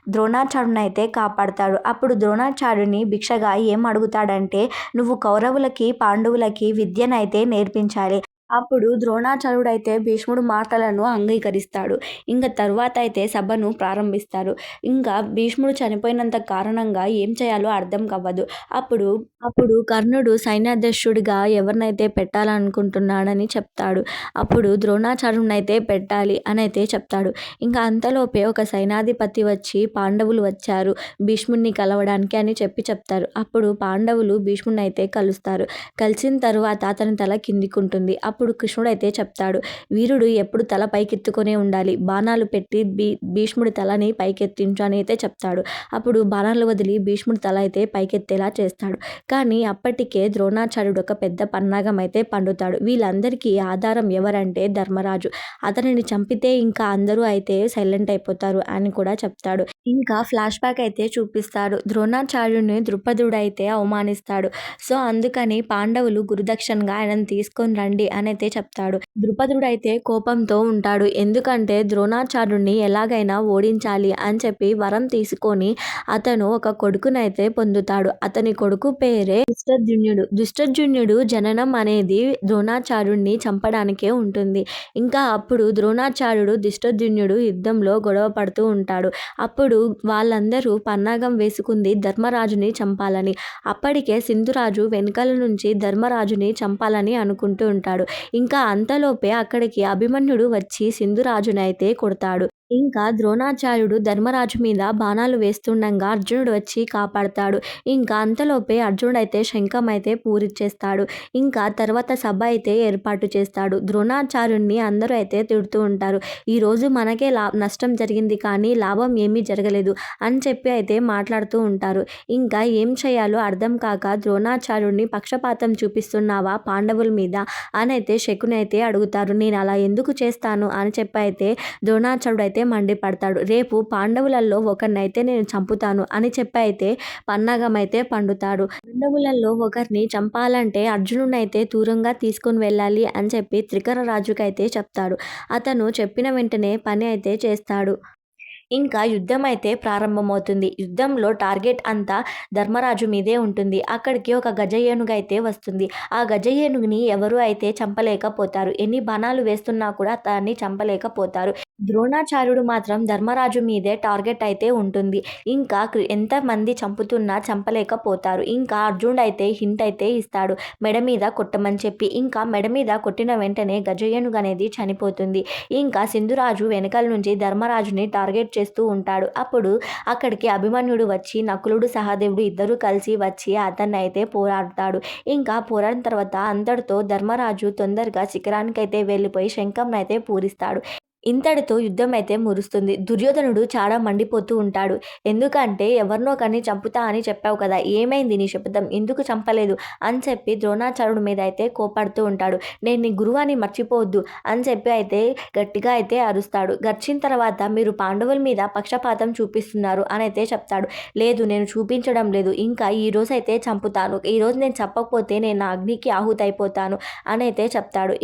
ద్రోణాచార్యుని అయితే కాపాడతాడు. అప్పుడు ద్రోణాచార్యుని భిక్షగా ఏం అడుగుతాడంటే నువ్వు కౌరవులకి పాండవులకి విద్యనైతే నేర్పించాలి. అప్పుడు ద్రోణాచార్యుడైతే భీష్ముడు మాటలను అంగీకరిస్తాడు. ఇంకా తర్వాత అయితే సభను ప్రారంభిస్తారు. ఇంకా భీష్ముడు చనిపోయినంత కారణంగా ఏం చేయాలో అర్థం కావదు. అప్పుడు అప్పుడు కర్ణుడు సైన్యాధ్యక్షుడిగా ఎవరినైతే పెట్టాలనుకుంటున్నాడని చెప్తాడు. అప్పుడు ద్రోణాచార్యునైతే పెట్టాలి అని అయితే చెప్తాడు. ఇంకా అంతలోపే ఒక సైనాధిపతి వచ్చి పాండవులు వచ్చారు భీష్ముడిని కలవడానికి అని చెప్తారు. అప్పుడు పాండవులు భీష్ముడిని అయితే కలుస్తారు. కలిసిన తర్వాత అతని తల కిందికుంటుంది. అప్పుడు కృష్ణుడు అయితే చెప్తాడు, వీరుడు ఎప్పుడు తల పైకెత్తుకొనే ఉండాలి, బాణాలు పెట్టి భీష్ముడి తలని పైకెత్తించు అని అయితే చెప్తాడు. అప్పుడు బాణాలు వదిలి భీష్ముడి తల అయితే పైకెత్తేలా చేస్తాడు. కానీ అప్పటికే ద్రోణాచార్యుడు ఒక పెద్ద పన్నాగం అయితే పండుతాడు. వీళ్ళందరికీ ఆధారం ఎవరంటే ధర్మరాజు. అతనిని చంపితే ఇంకా అందరూ అయితే సైలెంట్ అయిపోతారు అని కూడా చెప్తాడు. ఇంకా ఫ్లాష్ బ్యాక్ అయితే చూపిస్తాడు. ద్రోణాచార్యుడిని ద్రుపదుడైతే అవమానిస్తాడు. సో అందుకని పాండవులు గురుదక్షిణగా ఆయనను తీసుకొని రండి అని అయితే చెప్తాడు. ద్రుపదుడైతే కోపంతో ఉంటాడు. ఎందుకంటే ద్రోణాచార్యుడిని ఎలాగైనా ఓడించాలి అని చెప్పి వరం తీసుకొని అతను ఒక కొడుకునైతే పొందుతాడు. అతని కొడుకు పేరే దుష్టద్యుమ్నుడు జననం అనేది ద్రోణాచార్యుడిని చంపడానికే ఉంటుంది. ఇంకా అప్పుడు ద్రోణాచార్యుడు దుష్టద్యుమ్నుడు యుద్ధంలో గొడవ పడుతూ ఉంటాడు. అప్పుడు వాళ్ళందరూ పన్నాగం వేసుకుంది ధర్మరాజుని చంపాలని. అప్పటికే సింధురాజు వెనకాల నుంచి ధర్మరాజుని చంపాలని అనుకుంటూ ఉంటాడు. ఇంకా అంతలోపే అక్కడికి అభిమన్యుడు వచ్చి సింధురాజుని అయితే కొడతాడు. ఇంకా ద్రోణాచార్యుడు ధర్మరాజు మీద బాణాలు వేస్తుండగా అర్జునుడు వచ్చి కాపాడతాడు. ఇంకా అంతలోపే అర్జునుడు అయితే శంఖం అయితే పూరిచ్చేస్తాడు. ఇంకా తర్వాత సభ అయితే ఏర్పాటు చేస్తాడు. ద్రోణాచార్యుడిని అందరూ అయితే తిడుతూ ఉంటారు. ఈరోజు మనకే నష్టం జరిగింది కానీ లాభం ఏమీ జరగలేదు అని చెప్పి అయితే మాట్లాడుతూ ఉంటారు. ఇంకా ఏం చేయాలో అర్థం కాక ద్రోణాచార్యుడిని పక్షపాతం చూపిస్తున్నావా పాండవుల మీద అని అయితే శకుని అయితే అడుగుతారు. నేను అలా ఎందుకు చేస్తాను అని చెప్పి అయితే ద్రోణాచార్యుడు అయితే అయితే మండిపడతాడు. రేపు పాండవులలో ఒకరినైతే నేను చంపుతాను అని చెప్పి అయితే పన్నాగం అయితే పండుతాడు. పాండవులలో ఒకరిని చంపాలంటే అర్జునుడినైతే దూరంగా తీసుకుని వెళ్ళాలి అని చెప్పి త్రికర రాజుకైతే చెప్తాడు. అతను చెప్పిన వెంటనే పని అయితే చేస్తాడు. ఇంకా యుద్ధం అయితే ప్రారంభమవుతుంది. యుద్ధంలో టార్గెట్ అంతా ధర్మరాజు మీదే ఉంటుంది. అక్కడికి ఒక గజ ఏనుగు అయితే వస్తుంది. ఆ గజ ఏనుగుని ఎవరు అయితే చంపలేకపోతారు. ఎన్ని బాణాలు వేస్తున్నా కూడా దాన్ని చంపలేకపోతారు. ద్రోణాచార్యుడు మాత్రం ధర్మరాజు మీదే టార్గెట్ అయితే ఉంటుంది. ఇంకా ఎంతమంది చంపుతున్నా చంపలేకపోతారు. ఇంకా అర్జునుడు అయితే హింట్ అయితే ఇస్తాడు మెడ మీద కొట్టమని చెప్పి. ఇంకా మెడ మీద కొట్టిన వెంటనే గజ ఏనుగు అనేది చనిపోతుంది. ఇంకా సింధురాజు వెనకాల నుంచి ధర్మరాజుని టార్గెట్ చేస్తూ ఉంటాడు. అప్పుడు అక్కడికి అభిమన్యుడు వచ్చి నకులుడు సహదేవుడు ఇద్దరు కలిసి వచ్చి అతన్ని అయితే పోరాడతాడు. ఇంకా పోరాడిన తర్వాత అంతటితో ధర్మరాజు తొందరగా శిఖరానికైతే వెళ్ళిపోయి శంఖంను అయితే పూరిస్తాడు. ఇంతటితో యుద్ధం అయితే మురుస్తుంది. దుర్యోధనుడు చాలా మండిపోతూ ఉంటాడు. ఎందుకంటే ఎవరినో కానీ చంపుతా అని చెప్పావు కదా, ఏమైంది నీ శపథం, ఎందుకు చంపలేదు అని చెప్పి ద్రోణాచార్యుడి మీద అయితే కోపడుతూ ఉంటాడు. నేను నీ గురువు అని మర్చిపోవద్దు అని చెప్పి అయితే గట్టిగా అయితే అరుస్తాడు. గర్చిన తర్వాత మీరు పాండవుల మీద పక్షపాతం చూపిస్తున్నారు అని అయితే చెప్తాడు. లేదు, నేను చూపించడం లేదు, ఇంకా ఈరోజు అయితే చంపుతాను, ఈరోజు నేను చెప్పకపోతే నేను అగ్నికి ఆహుతైపోతాను అని అయితే చెప్తాడు.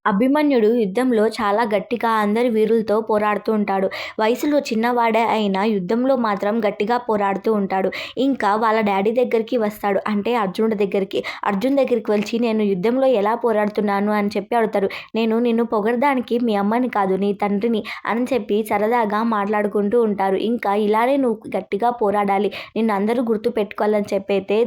అభిమన్యుడు యుద్ధంలో చాలా గట్టిగా అందరి వీరులతో పోరాడుతూ ఉంటాడు. వయసులో చిన్నవాడే అయినా యుద్ధంలో మాత్రం గట్టిగా పోరాడుతూ ఉంటాడు. ఇంకా వాళ్ళ డాడీ దగ్గరికి వస్తాడు, అంటే అర్జునుడి దగ్గరికి. అర్జున్ దగ్గరికి వచ్చి నేను యుద్ధంలో ఎలా పోరాడుతున్నాను అని చెప్పి అడుగుతాడు. నేను నిన్ను పొగడడానికి మీ అమ్మని కాదు నీ తండ్రిని అని చెప్పి సరదాగా మాట్లాడుకుంటూ ఉంటారు. ఇంకా ఇలానే నువ్వు గట్టిగా పోరాడాలి, నిన్ను అందరూ గుర్తు పెట్టుకోవాలని చెప్పి అయితే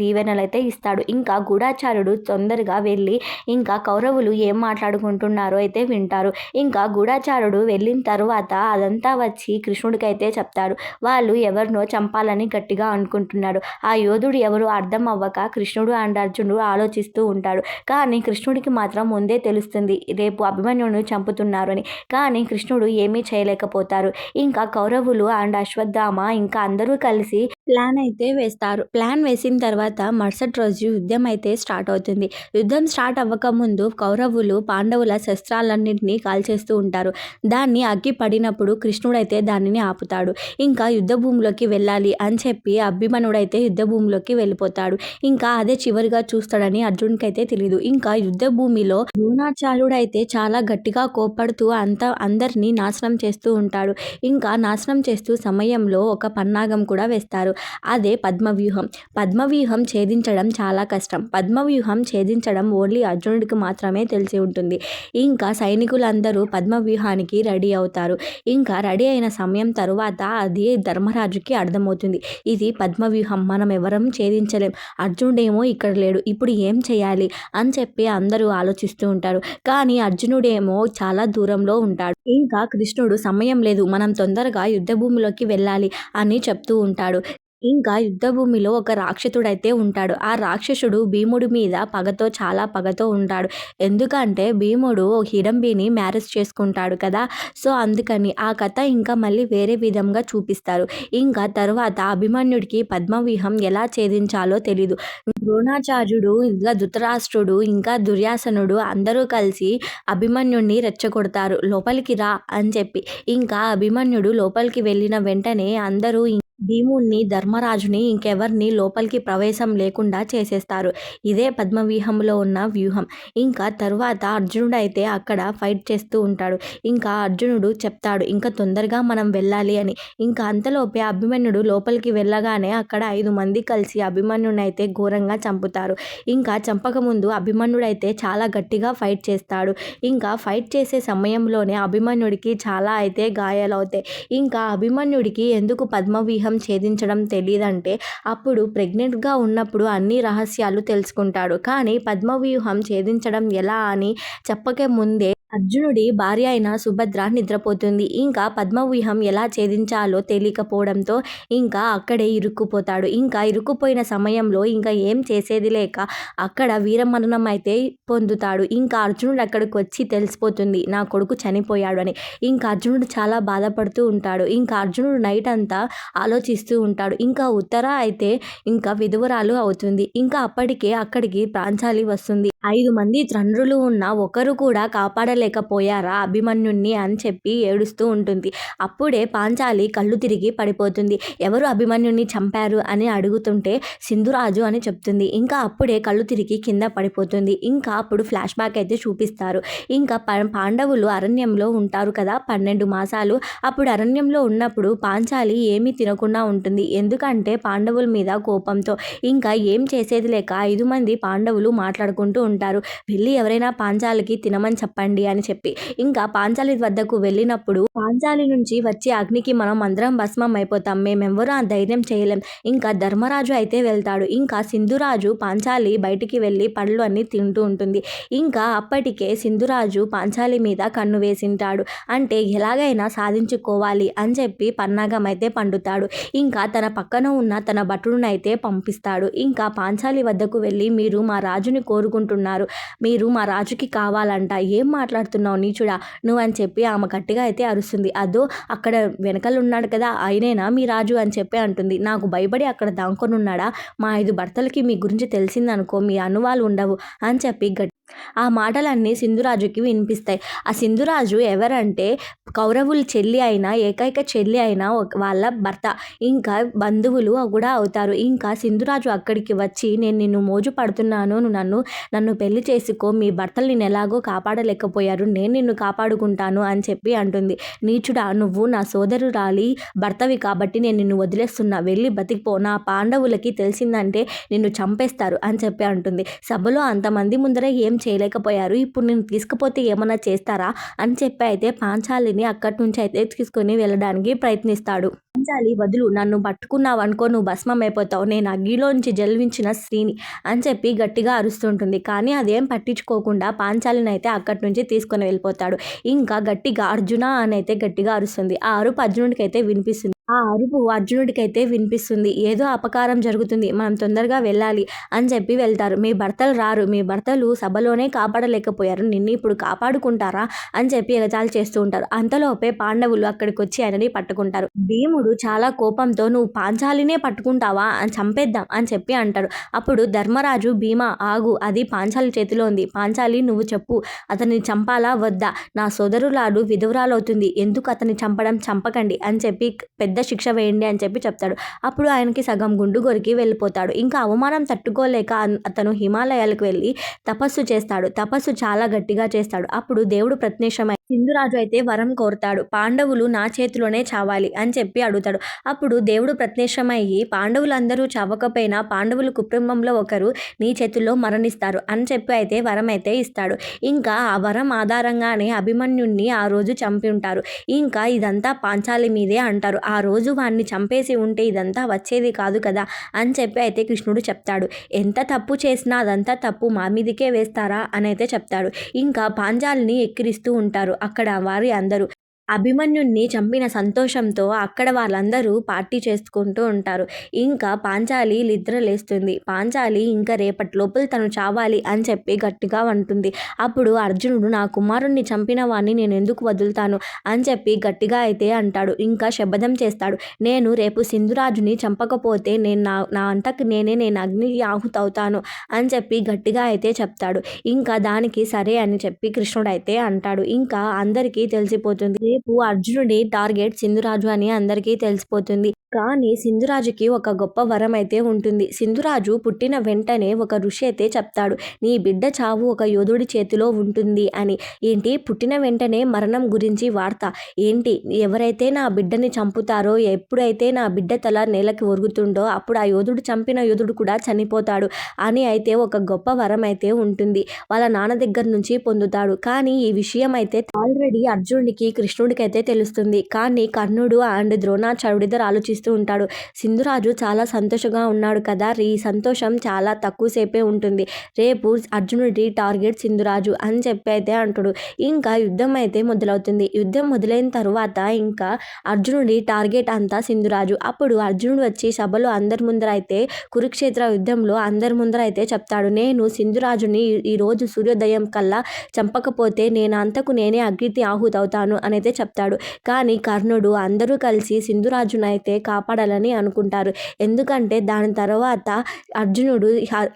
దీవెనలు అయితే ఇస్తాడు. ఇంకా గూఢాచార్యుడు తొందరగా వెళ్ళి ఇంకా కౌరవులు ఏం మాట్లాడుకుంటున్నారో అయితే వింటారు. ఇంకా గూఢాచారుడు వెళ్ళిన తర్వాత అదంతా వచ్చి కృష్ణుడికి అయితే చెప్తాడు. వాళ్ళు ఎవరినో చంపాలని గట్టిగా అనుకుంటున్నాడు. ఆ యోధుడు ఎవరు అర్థం అవ్వక కృష్ణుడు అండ్ అర్జునుడు ఆలోచిస్తూ ఉంటాడు. కానీ కృష్ణుడికి మాత్రం ముందే తెలుస్తుంది రేపు అభిమన్యుని చంపుతున్నారు అని. కానీ కృష్ణుడు ఏమీ చేయలేకపోతారు. ఇంకా కౌరవులు అండ్ అశ్వత్థామ ఇంకా అందరూ కలిసి ప్లాన్ అయితే వేస్తారు. ప్లాన్ వేసిన తర్వాత మరుసటి రోజు యుద్ధం అయితే స్టార్ట్ అవుతుంది. యుద్ధం స్టార్ట్ అవ్వక ముందు కౌరవులు పాండవుల శస్త్రాలన్నింటినీ కాల్చేస్తూ ఉంటారు. దాన్ని అగ్గి పడినప్పుడు కృష్ణుడైతే దానిని ఆపుతాడు. ఇంకా యుద్ధ భూమిలోకి వెళ్ళాలి అని చెప్పి అభిమన్యుడైతే యుద్ధ భూమిలోకి వెళ్ళిపోతాడు. ఇంకా అదే చివరిగా చూస్తాడని అర్జున్కి అయితే తెలియదు. ఇంకా యుద్ధ భూమిలో ద్రోణాచార్యుడైతే చాలా గట్టిగా కోప్పడుతూ అందరినీ నాశనం చేస్తూ ఉంటాడు. ఇంకా నాశనం చేస్తూ సమయంలో ఒక పన్నాగం కూడా వేస్తారు. అదే పద్మవ్యూహం. పద్మవ్యూహం ఛేదించడం చాలా కష్టం. పద్మవ్యూహం ఛేదించడం ఓన్లీ అర్జునుడికి మాత్రమే తెలిసి ఉంటుంది. ఇంకా సైనికులందరూ పద్మవ్యూహానికి రెడీ అవుతారు. ఇంకా రెడీ అయిన సమయం తరువాత అది ధర్మరాజుకి అర్థమవుతుంది. ఇది పద్మవ్యూహం, మనం ఎవరం ఛేదించలేం, అర్జునుడేమో ఇక్కడ లేడు, ఇప్పుడు ఏం చేయాలి అని చెప్పి అందరూ ఆలోచిస్తూ ఉంటారు. కానీ అర్జునుడేమో చాలా దూరంలో ఉంటాడు. ఇంకా కృష్ణుడు సమయం లేదు, మనం తొందరగా యుద్ధ భూమిలోకి వెళ్ళాలి అని చెప్తూ ఉంటాడు. ఇంకా యుద్ధభూమిలో ఒక రాక్షసుడైతే ఉంటాడు. ఆ రాక్షసుడు భీముడి మీద చాలా పగతో ఉంటాడు. ఎందుకంటే భీముడు హిడంబిని మ్యారేజ్ చేసుకుంటాడు కదా, సో అందుకని ఆ కథ ఇంకా మళ్ళీ వేరే విధంగా చూపిస్తారు. ఇంకా తర్వాత అభిమన్యుడికి పద్మవ్యూహం ఎలా ఛేదించాలో తెలీదు. ద్రోణాచార్యుడు ఇంకా ధృతరాష్ట్రుడు ఇంకా దుర్యాసనుడు అందరూ కలిసి అభిమన్యుడిని రెచ్చగొడతారు, లోపలికి రా అని చెప్పి. ఇంకా అభిమన్యుడు లోపలికి వెళ్ళిన వెంటనే అందరూ భీముణ్ణి ధర్మరాజుని ఇంకెవరిని లోపలికి ప్రవేశం లేకుండా చేసేస్తారు. ఇదే పద్మవ్యూహంలో ఉన్న వ్యూహం. ఇంకా తరువాత అర్జునుడు అయితే అక్కడ ఫైట్ చేస్తూ ఉంటాడు. ఇంకా అర్జునుడు చెప్తాడు ఇంకా తొందరగా మనం వెళ్ళాలి అని. ఇంకా అంతలోపే అభిమన్యుడు లోపలికి వెళ్ళగానే అక్కడ 5 మంది కలిసి అభిమన్యుడిని అయితే ఘోరంగా చంపుతారు. ఇంకా చంపకముందు అభిమన్యుడైతే చాలా గట్టిగా ఫైట్ చేస్తాడు. ఇంకా ఫైట్ చేసే సమయంలోనే అభిమన్యుడికి చాలా అయితే గాయాలవుతాయి. ఇంకా అభిమన్యుడికి ఎందుకు పద్మవ్యూహం ఛేదించడం తెలియదంటే అప్పుడు ప్రెగ్నెంట్గా ఉన్నప్పుడు అన్ని రహస్యాలు తెలుసుకుంటాడు. కానీ పద్మవ్యూహం ఛేదించడం ఎలా అని చెప్పకే ముందే అర్జునుడి భార్య అయిన సుభద్ర నిద్రపోతుంది. ఇంకా పద్మవ్యూహం ఎలా ఛేదించాలో తెలియకపోవడంతో ఇంకా అక్కడే ఇరుక్కుపోతాడు. ఇంకా ఇరుక్కుపోయిన సమయంలో ఇంకా ఏం చేసేది లేక అక్కడ వీరమరణం అయితే పొందుతాడు. ఇంకా అర్జునుడు అక్కడికి వచ్చి తెలిసిపోతుంది నా కొడుకు చనిపోయాడు అని. ఇంకా అర్జునుడు చాలా బాధపడుతూ ఉంటాడు. ఇంకా అర్జునుడు నైట్ అంతా ఆలోచిస్తూ ఉంటాడు. ఇంకా ఉత్తర అయితే ఇంకా విధవరాలు అవుతుంది. ఇంకా అప్పటికే అక్కడికి ప్రాంచాలి వస్తుంది. 5 మంది తండ్రులు ఉన్న ఒకరు కూడా కాపాడలేక కాపాడలేకపోయారా అభిమన్యుణ్ణి అని చెప్పి ఏడుస్తూ ఉంటుంది. అప్పుడే పాంచాలి కళ్ళు తిరిగి పడిపోతుంది. ఎవరు అభిమన్యుణ్ణి చంపారు అని అడుగుతుంటే సింధురాజు అని చెప్తుంది. ఇంకా అప్పుడే కళ్ళు తిరిగి కింద పడిపోతుంది. ఇంకా అప్పుడు ఫ్లాష్ బ్యాక్ అయితే చూపిస్తారు. ఇంకా పాండవులు అరణ్యంలో ఉంటారు కదా 12 మాసాలు. అప్పుడు అరణ్యంలో ఉన్నప్పుడు పాంచాలి ఏమీ తినకుండా ఉంటుంది. ఎందుకంటే పాండవుల మీద కోపంతో. ఇంకా ఏం చేసేది లేక 5 మంది పాండవులు మాట్లాడుకుంటూ ఉంటారు. వెళ్ళి ఎవరైనా పాంచాలికి తినమని చెప్పండి అని చెప్పి. ఇంకా పాంచాలి వద్దకు వెళ్ళినప్పుడు పాంచాలి నుంచి వచ్చే అగ్నికి మనం అందరం భస్మం అయిపోతాం. మేమెవ్వరూ ఆ ధైర్యం చేయలేం. ఇంకా ధర్మరాజు అయితే వెళ్తాడు. ఇంకా సింధురాజు పాంచాలి బయటికి వెళ్ళి పళ్ళు అన్ని తింటూ ఉంటుంది. ఇంకా అప్పటికే సింధురాజు పాంచాలి మీద కన్ను వేసింటాడు. అంటే ఎలాగైనా సాధించుకోవాలి అని చెప్పి పన్నాగం అయితే పండుతాడు. ఇంకా తన పక్కన ఉన్న తన భటుడునైతే పంపిస్తాడు. ఇంకా పాంచాలి వద్దకు వెళ్ళి మీరు మా రాజుని కోరుకుంటున్నారు, మీరు మా రాజుకి కావాలంట, ఏం మాట్లాడుతున్నావు నీచుడా నువ్వు అని చెప్పి ఆమె గట్టిగా అయితే అరుస్తుంది. అదో అక్కడ వెనకలు ఉన్నాడు కదా ఆయనేనా మీ రాజు అని చెప్పి అంటుంది. నాకు భయపడి అక్కడ దాంకొని ఉన్నాడా, మా 5 భర్తలకి మీ గురించి తెలిసిందనుకో మీ అనువాలు ఉండవు అని చెప్పి ఆ మాటలన్నీ సింధురాజుకి వినిపిస్తాయి. ఆ సింధురాజు ఎవరంటే కౌరవుల చెల్లి అయిన ఏకైక చెల్లి అయిన వాళ్ళ భర్త. ఇంకా బంధువులు కూడా అవుతారు. ఇంకా సింధురాజు అక్కడికి వచ్చి నేను నిన్ను మోజు పడుతున్నాను, నువ్వు నన్ను పెళ్లి చేసుకో, మీ భర్తలు నిన్ను ఎలాగో కాపాడలేకపోయారు, నేను నిన్ను కాపాడుకుంటాను అని చెప్పి అంటుంది. నీచుడా నువ్వు నా సోదరురాలి భర్తవి కాబట్టి నేను నిన్ను వదిలేస్తున్నా, వెళ్ళి బతికిపో, నా పాండవులకి తెలిసిందంటే నిన్ను చంపేస్తారు అని చెప్పి అంటుంది. సభలో అంతమంది ముందర ఏం చేయలేకపోయారు, ఇప్పుడు నేను తీసుకుపోతే ఏమన్నా చేస్తారా అని చెప్పి అయితే పాంచాలిని అక్కడి నుంచి అయితే తీసుకొని వెళ్ళడానికి ప్రయత్నిస్తాడు. పాంచాలి వదులు, నన్ను పట్టుకున్నావు అనుకో నువ్వు భస్మం అయిపోతావు, నేను అగ్గిలోంచి జల్వించిన స్త్రీని అని చెప్పి గట్టిగా అరుస్తుంటుంది. కానీ అదేం పట్టించుకోకుండా పాంచాలిని అయితే అక్కడి నుంచి తీసుకొని వెళ్ళిపోతాడు. ఇంకా గట్టిగా అర్జున అని అయితే గట్టిగా అరుస్తుంది. ఆ అరుపు అర్జునుడికి అయితే వినిపిస్తుంది. ఆ అరుపు అర్జునుడికైతే వినిపిస్తుంది. ఏదో అపకారం జరుగుతుంది, మనం తొందరగా వెళ్ళాలి అని చెప్పి వెళ్తారు. మీ భర్తలు రారు, మీ భర్తలు సభలోనే కాపాడలేకపోయారు, నిన్ను ఇప్పుడు కాపాడుకుంటారా అని చెప్పి ఎగతాళి చేస్తూ ఉంటారు. అంతలోపే పాండవులు అక్కడికి వచ్చి ఆయనని పట్టుకుంటారు. భీముడు చాలా కోపంతో నువ్వు పాంచాలినే పట్టుకుంటావా అని చంపేద్దాం అని చెప్పి అంటాడు. అప్పుడు ధర్మరాజు భీమా ఆగు, అది పాంచాలి చేతిలో ఉంది, పాంచాలి నువ్వు చెప్పు అతన్ని చంపాలా వద్దా, నా సోదరులాడు విధవరాలవుతుంది, ఎందుకు అతన్ని చంపకండి అని చెప్పి పెద్ద శిక్ష వేయండి అని చెప్పి చెప్తాడు. అప్పుడు ఆయనకి సగం గుండు గొరికి వెళ్ళిపోతాడు. ఇంకా అవమానం తట్టుకోలేక అతను హిమాలయాలకు వెళ్ళి తపస్సు చేస్తాడు. తపస్సు చాలా గట్టిగా చేస్తాడు. అప్పుడు దేవుడు ప్రత్యక్షమై సింధురాజు అయితే వరం కోరుతాడు. పాండవులు నా చేతిలోనే చావాలి అని చెప్పి అడుగుతాడు. అప్పుడు దేవుడు ప్రత్యక్షమయ్యి పాండవులందరూ చావకపోయినా పాండవుల కుటుంబంలో ఒకరు నీ చేతుల్లో మరణిస్తారు అని చెప్పి అయితే వరం అయితే ఇస్తాడు. ఇంకా ఆ వరం ఆధారంగానే అభిమన్యుణ్ణి ఆ రోజు చంపి ఉంటారు. ఇంకా ఇదంతా పాంచాలి మీదే అంటారు. ఆ రోజు వాడిని చంపేసి ఉంటే ఇదంతా వచ్చేది కాదు కదా అని చెప్పి అయితే కృష్ణుడు చెప్తాడు. ఎంత తప్పు చేసినా అదంతా తప్పు మా మీదకే వేస్తారా అని అయితే చెప్తాడు. ఇంకా పాంచాలిని ఎక్కిరిస్తూ ఉంటారు అక్కడ వారి అందరూ. అభిమన్యుణ్ణి చంపిన సంతోషంతో అక్కడ వాళ్ళందరూ పార్టీ చేసుకుంటూ ఉంటారు. ఇంకా పాంచాలి నిద్రలేస్తుంది. పాంచాలి ఇంకా రేపటి లోపల తను చావాలి అని చెప్పి గట్టిగా అంటుంది. అప్పుడు అర్జునుడు నా కుమారుణ్ణి చంపిన వాడిని నేను ఎందుకు వదులుతాను అని చెప్పి గట్టిగా అయితే అంటాడు. ఇంకా శపథం చేస్తాడు. నేను రేపు సింధురాజుని చంపకపోతే నేను నా అంతకు నేను అగ్నికి ఆహుతవుతాను అని చెప్పి గట్టిగా అయితే చెప్తాడు. ఇంకా దానికి సరే అని చెప్పి కృష్ణుడు అయితే అంటాడు. ఇంకా అందరికీ తెలిసిపోతుంది రేపు అర్జునుడి టార్గెట్ సింధురాజు అని అందరికీ తెలిసిపోతుంది. కానీ సింధురాజుకి ఒక గొప్ప వరం అయితే ఉంటుంది. సింధురాజు పుట్టిన వెంటనే ఒక ఋషి అయితే చెప్తాడు, నీ బిడ్డ చావు ఒక యోధుడి చేతిలో ఉంటుంది అని. ఏంటి పుట్టిన వెంటనే మరణం గురించి వార్త ఏంటి, ఎవరైతే నా బిడ్డని చంపుతారో, ఎప్పుడైతే నా బిడ్డ తల నేలకి ఒరుగుతుండో అప్పుడు ఆ యోధుడు చంపిన యోధుడు కూడా చనిపోతాడు అని అయితే ఒక గొప్ప వరం అయితే ఉంటుంది. వాళ్ళ నాన్న దగ్గర నుంచి పొందుతాడు. కానీ ఈ విషయం అయితే ఆల్రెడీ అర్జునుడికి కృష్ణుడికి అయితే తెలుస్తుంది. కానీ కర్ణుడు అండ్ ద్రోణాచార్యుడిద్దరు ఆలోచిస్తూ ఉంటాడు. సింధురాజు చాలా సంతోషంగా ఉన్నాడు కదా, ఈ సంతోషం చాలా తక్కువసేపే ఉంటుంది, రేపు అర్జునుడి టార్గెట్ సింధురాజు అని చెప్పి అయితే అంటాడు. ఇంకా యుద్ధం అయితే మొదలవుతుంది. యుద్ధం మొదలైన తర్వాత ఇంకా అర్జునుడి టార్గెట్ అంతా సింధురాజు. అప్పుడు అర్జునుడు వచ్చి సభలో అందరి ముందర అయితే కురుక్షేత్ర యుద్ధంలో అందరి ముందర అయితే చెప్తాడు, నేను సింధురాజుని ఈరోజు సూర్యోదయం కల్లా చంపకపోతే నేను అంతకు నేనే అగ్నికి ఆహుతవుతాను అని అయితే చెప్తాడు. కానీ కర్ణుడు అందరూ కలిసి సింధురాజునైతే కాపాడాలని అనుకుంటారు. ఎందుకంటే దాని తర్వాత అర్జునుడు